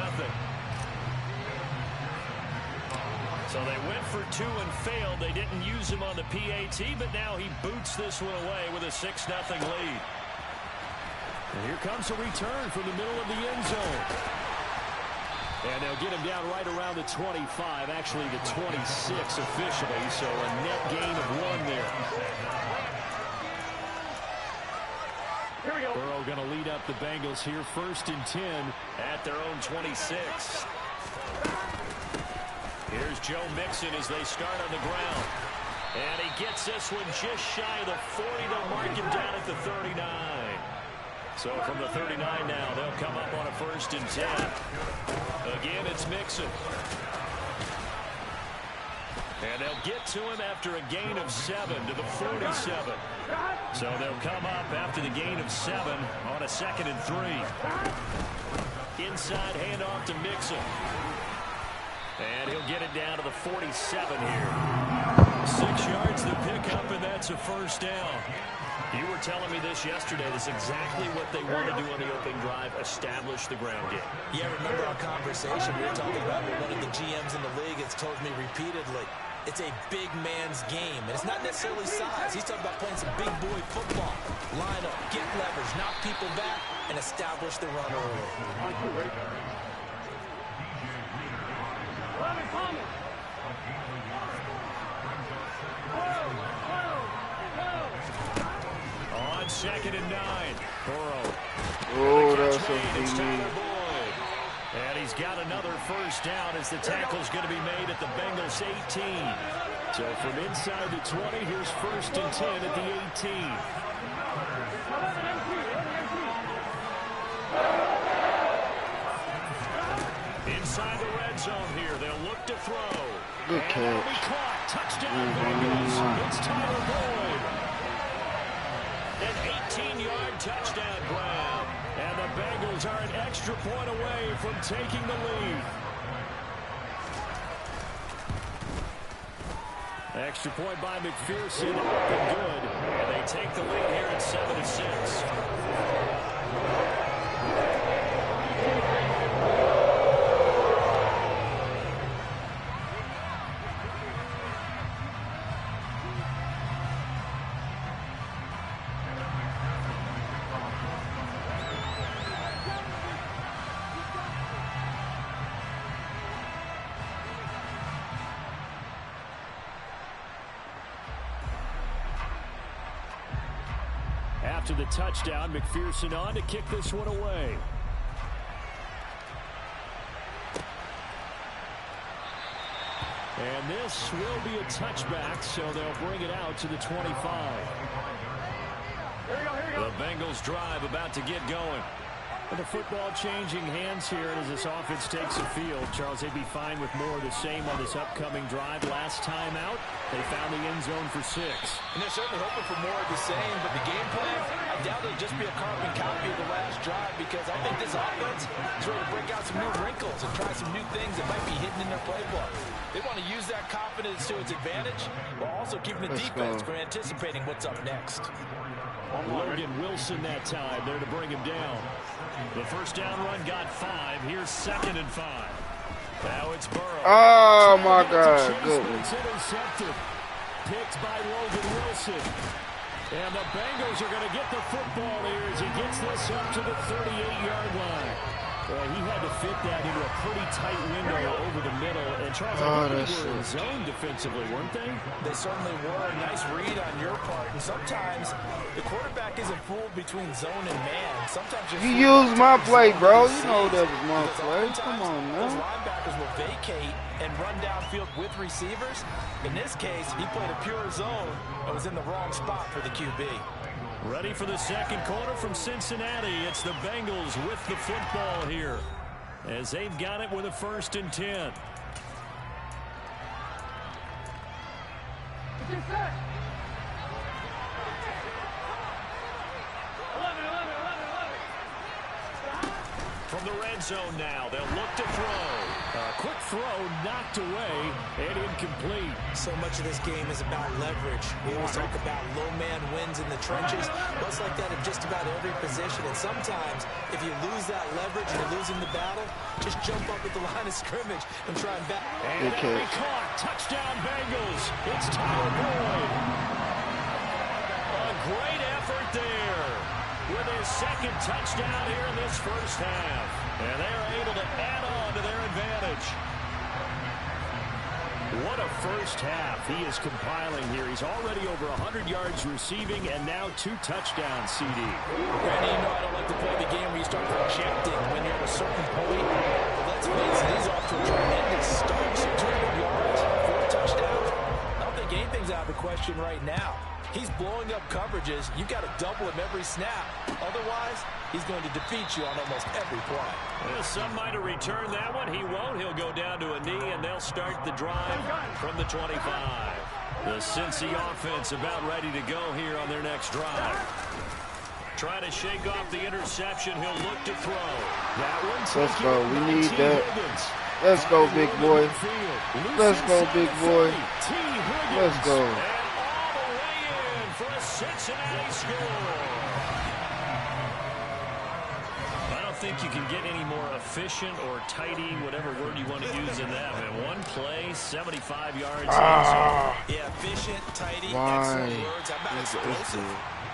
S2: So they went for 2 and failed. They didn't use him on the PAT, but now he boots this one away with a 6-0 lead. And here comes a return from the middle of the end zone. And they'll get him down right around the 25, actually the 26 officially, so a net gain of 1 there. Here we go. Burrow going to lead up the Bengals here, 1st and 10 at their own 26. Here's Joe Mixon as they start on the ground. And he gets this one just shy of the 40. They'll mark him down at the 39. So from the 39 now, they'll come up on a 1st and 10. Again, it's Mixon. And they'll get to him after a gain of 7 to the 47. So they'll come up after the gain of 7 on a 2nd and 3. Inside handoff to Mixon. And he'll get it down to the 47 here. 6 yards to pick up, and that's a 1st down. You were telling me this yesterday. This is exactly what they want to do on the opening drive, establish the ground game.
S4: Yeah, remember our conversation we were talking about with one of the GMs in the league has told me repeatedly, it's a big man's game. And it's not necessarily size. He's talking about playing some big boy football. Line up, get leverage, knock people back, and establish the run early.
S2: On 2nd and 9, Burrow.
S3: Oh, that's
S2: made. It's Tyler Boyd. And he's got another first down as the tackle's going to be made at the Bengals 18. So from inside the 20, here's 1st and 10 at the 18. Inside the red zone here, they'll look to throw.
S3: Good catch.
S2: Caught. Touchdown Bengals. It's Tyler Boyd. An 18-yard touchdown grab. And the Bengals are an extra point away from taking the lead. Extra point by McPherson, up and good. And they take the lead here at 7-6. After the touchdown, McPherson on to kick this one away. And this will be a touchback, so they'll bring it out to the 25. The Bengals drive about to get going. And the football changing hands here as this offense takes the field. Charles, they'd be fine with more of the same on this upcoming drive. Last time out, they found the end zone for 6.
S4: And they're certainly hoping for more of the same, but the game plan, I doubt it'll just be a carbon copy of the last drive, because I think this offense is ready to break out some new wrinkles and try some new things that might be hidden in their playbook. They want to use that confidence to its advantage while also keeping the defense from anticipating what's up next.
S2: Logan Wilson that time there to bring him down. The first down run got 5. Here's 2nd and 5. Now it's Burrow.
S3: Oh, my God. Good.
S2: It's intercepted. Picked by Logan Wilson. And the Bengals are going to get the football here as he gets this up to the 38-yard line. He had to fit that into a pretty tight window over the middle. And Charles, they were in zone defensively, weren't they?
S4: They certainly were. A nice read on your part. And sometimes the quarterback isn't fooled between zone and man. Sometimes
S3: you use my play, bro. You know that was my play. Come on, man.
S4: Those linebackers will vacate and run downfield with receivers. In this case, he played a pure zone and was in the wrong spot for the QB.
S2: Ready for the second quarter from Cincinnati. It's the Bengals with the football here as they've got it with a 1st and 10. From the red zone now, they'll look to throw. Quick throw knocked away and incomplete.
S4: So much of this game is about leverage. We always talk about low man wins in the trenches. Well, it's like that in just about every position. And sometimes, if you lose that leverage and you're losing the battle, just jump up at the line of scrimmage and try and back.
S2: And that'll be caught. Touchdown Bengals. It's Tyler Boyd. A great effort there with his 2nd touchdown here in this first half. And they're able to add on to their advantage. What a first half he is compiling here. He's already over 100 yards receiving and now 2 touchdowns, CD.
S4: Randy, you know I don't like to play the game where you start projecting when you're at a certain point. But let's face it, he's off to a tremendous start. So 200 yards, 4 touchdowns. I don't think anything's out of the question right now. He's blowing up coverages. You've got to double him every snap. Otherwise, he's going to defeat you on almost every play.
S2: Well, some might have returned that one. He won't. He'll go down to a knee, and they'll start the drive from the 25. The Cincy offense about ready to go here on their next drive. Trying to shake off the interception. He'll look to throw. That one.
S3: Let's go. We need that. Let's go, big boy. Let's go, big boy. Let's go.
S2: For a Cincinnati score. I don't think you can get any more efficient or tidy, whatever word you want to use in that. Man, one play, 75 yards.
S4: Yeah, efficient, tidy, excellent words. How about explosive?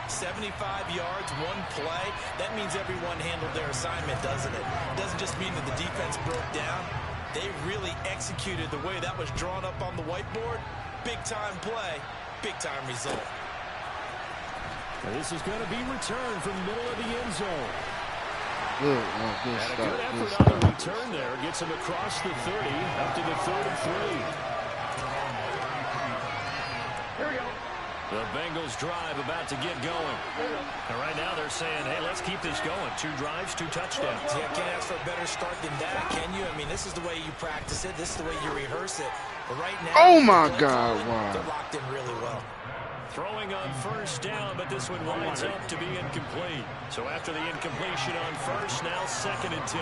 S4: 75 yards, one play. That means everyone handled their assignment, doesn't it? It doesn't just mean that the defense broke down. They really executed the way that was drawn up on the whiteboard. Big-time play, big-time result.
S2: This is going to be returned from the middle of the end zone.
S3: Good
S1: And a
S3: stop.
S1: good
S3: Good
S1: effort
S3: stop.
S1: on the return there. Gets him across the 30, up to the 33.
S6: Here we go.
S2: The Bengals drive about to get going. And right now they're saying, hey, let's keep this going. 2 drives, 2 touchdowns.
S4: Yeah, can't ask for a better start than that, can you? I mean, this is the way you practice it. This is the way you rehearse it. But right now,
S3: Oh my
S4: the play
S3: God!
S4: calling,
S3: Wow.
S4: they're locked in really well.
S2: Throwing on first down, but this one winds up to be incomplete. So after the incompletion on first, now 2nd and 10.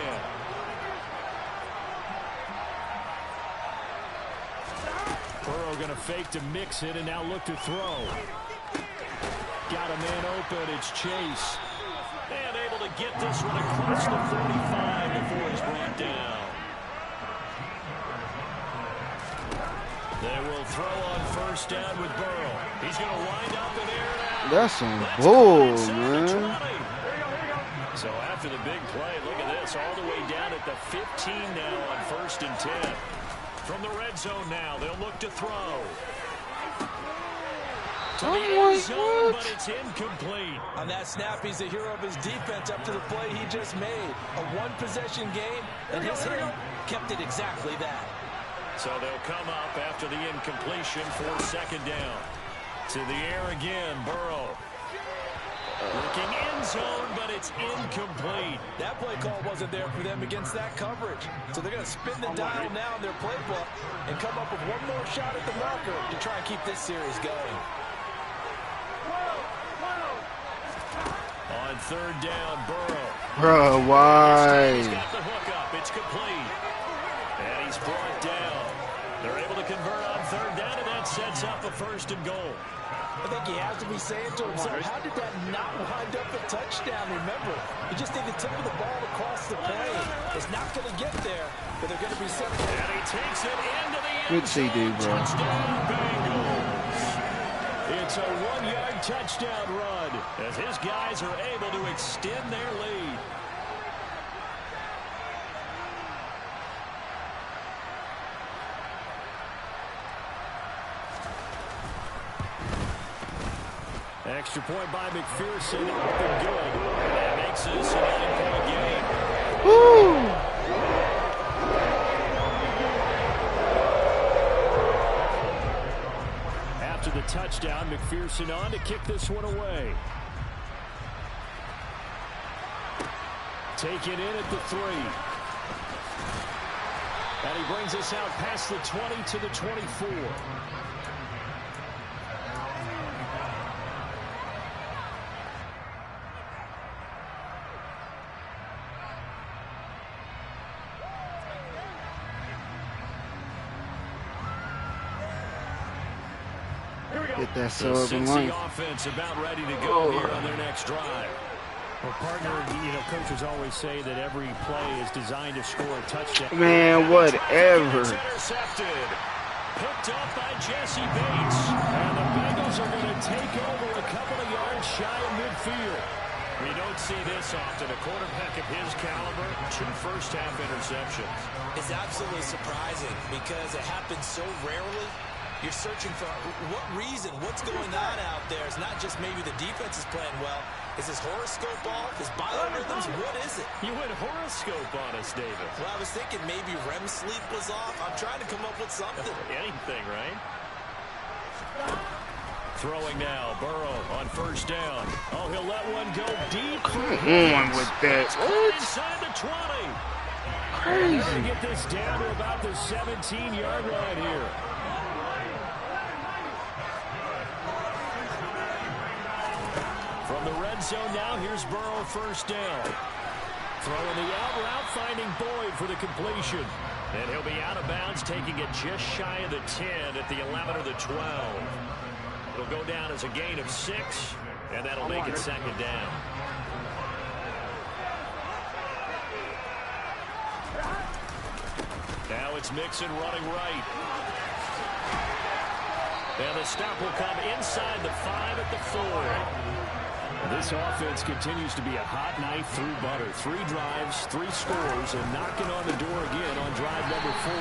S1: Burrow going to fake to mix it and now look to throw. Got a man open. It's Chase.
S2: And able to get this one across the 45 before he's brought down. They will throw on first down with Burrow. He's going to wind up and air it out.
S3: That's some bull, man.
S2: So after the big play, look at this, all the way down at the 15 now on 1st and 10. From the red zone now, they'll look to throw. To the end zone, but it's incomplete.
S4: On that snap, he's the hero of his defense up to the play he just made. A one-possession game, and his hit kept it exactly that.
S2: So they'll come up after the incompletion for 2nd down. To the air again, Burrow. Looking end zone, but it's incomplete.
S4: That play call wasn't there for them against that coverage. So they're going to spin the dial now in their playbook and come up with one more shot at the marker to try and keep this series going.
S2: On 3rd down, Burrow.
S3: Bro, why?
S2: He's got the hook up. It's complete. And he's brought down. They're able to convert on 3rd down, and that sets up a 1st and goal.
S4: I think he has to be saying to himself, how did that not wind up a touchdown? Remember, you just need the tip of the ball across the plane. It's not going to get there, but they're going to be set.
S2: And he takes it into the end
S3: Good CD, bro.
S2: Touchdown, Bengals. It's a 1-yard touchdown run as his guys are able to extend their lead.
S1: Extra point by McPherson. Up and good.
S2: That makes this a 9-point game.
S3: Woo!
S1: After the touchdown, McPherson on to kick this one away. Taken in at the 3. And he brings us out past the 20 to the 24.
S3: Get that
S2: The
S3: sub and
S2: Cincy
S3: one.
S2: offense about ready to go here on their next drive.
S1: Well, partner, coaches always say that every play is designed to score a touchdown.
S3: Man, whatever.
S2: It's intercepted. Picked up by Jesse Bates.
S1: And the Bengals are going to take over a couple of yards shy of midfield.
S2: We don't see this often. A quarterback of his caliber, 2 first-half interceptions.
S4: It's absolutely surprising because it happens so rarely. You're searching for what reason, what's going on out there. It's not just maybe the defense is playing well. Is his horoscope off? His biorhythms? What is it?
S2: You went horoscope on us, David.
S4: Well, I was thinking maybe REM sleep was off. I'm trying to come up with something.
S2: Anything, right? Throwing now, Burrow on 1st down. Oh, he'll let one go deep.
S3: Come on with that. What?
S2: Inside the 20.
S3: Crazy.
S1: They're going to get this down to about the 17-yard line here. From the red zone now, here's Burrow 1st down. Throwing the out route, finding Boyd for the completion.
S2: And he'll be out of bounds, taking it just shy of the 10 at the 11 or the 12. It'll go down as a gain of 6, and that'll make it 2nd down. Now it's Mixon running right. And the stop will come inside the 5 at the 4.
S1: This offense continues to be a hot knife through butter. 3 drives, 3 scores, and knocking on the door again on drive number 4.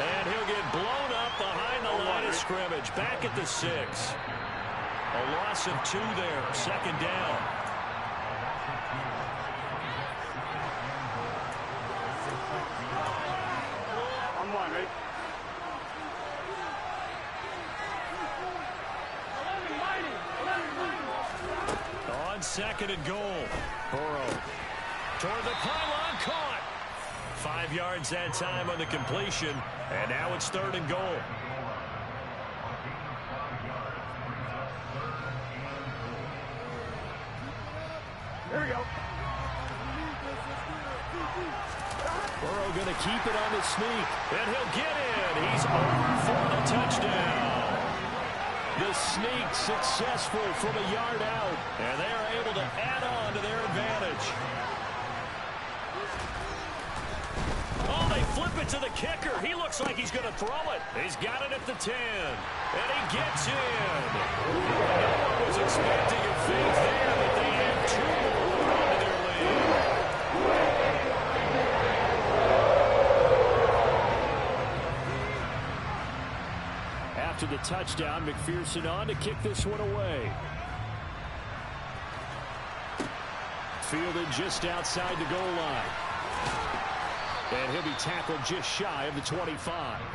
S2: And he'll get blown up behind the line of scrimmage. Back at the 6. A loss of 2 there. 2nd down. on 2nd and goal. Burrow toward the pylon, caught. 5 yards that time on the completion, and now it's 3rd and goal.
S6: Here we go.
S2: Burrow going to keep it on the sneak, and he'll get in. He's over for the touchdown. The sneak successful from a yard out, and they are able to add on to their advantage. Oh, they flip it to the kicker. He looks like he's going to throw it. He's got it at the 10, and he gets in. No one was expecting a fake there, but they have 2 more onto their lead. After the touchdown, McPherson on to kick this one away. Fielded just outside the goal line. And he'll be tackled just shy of the 25.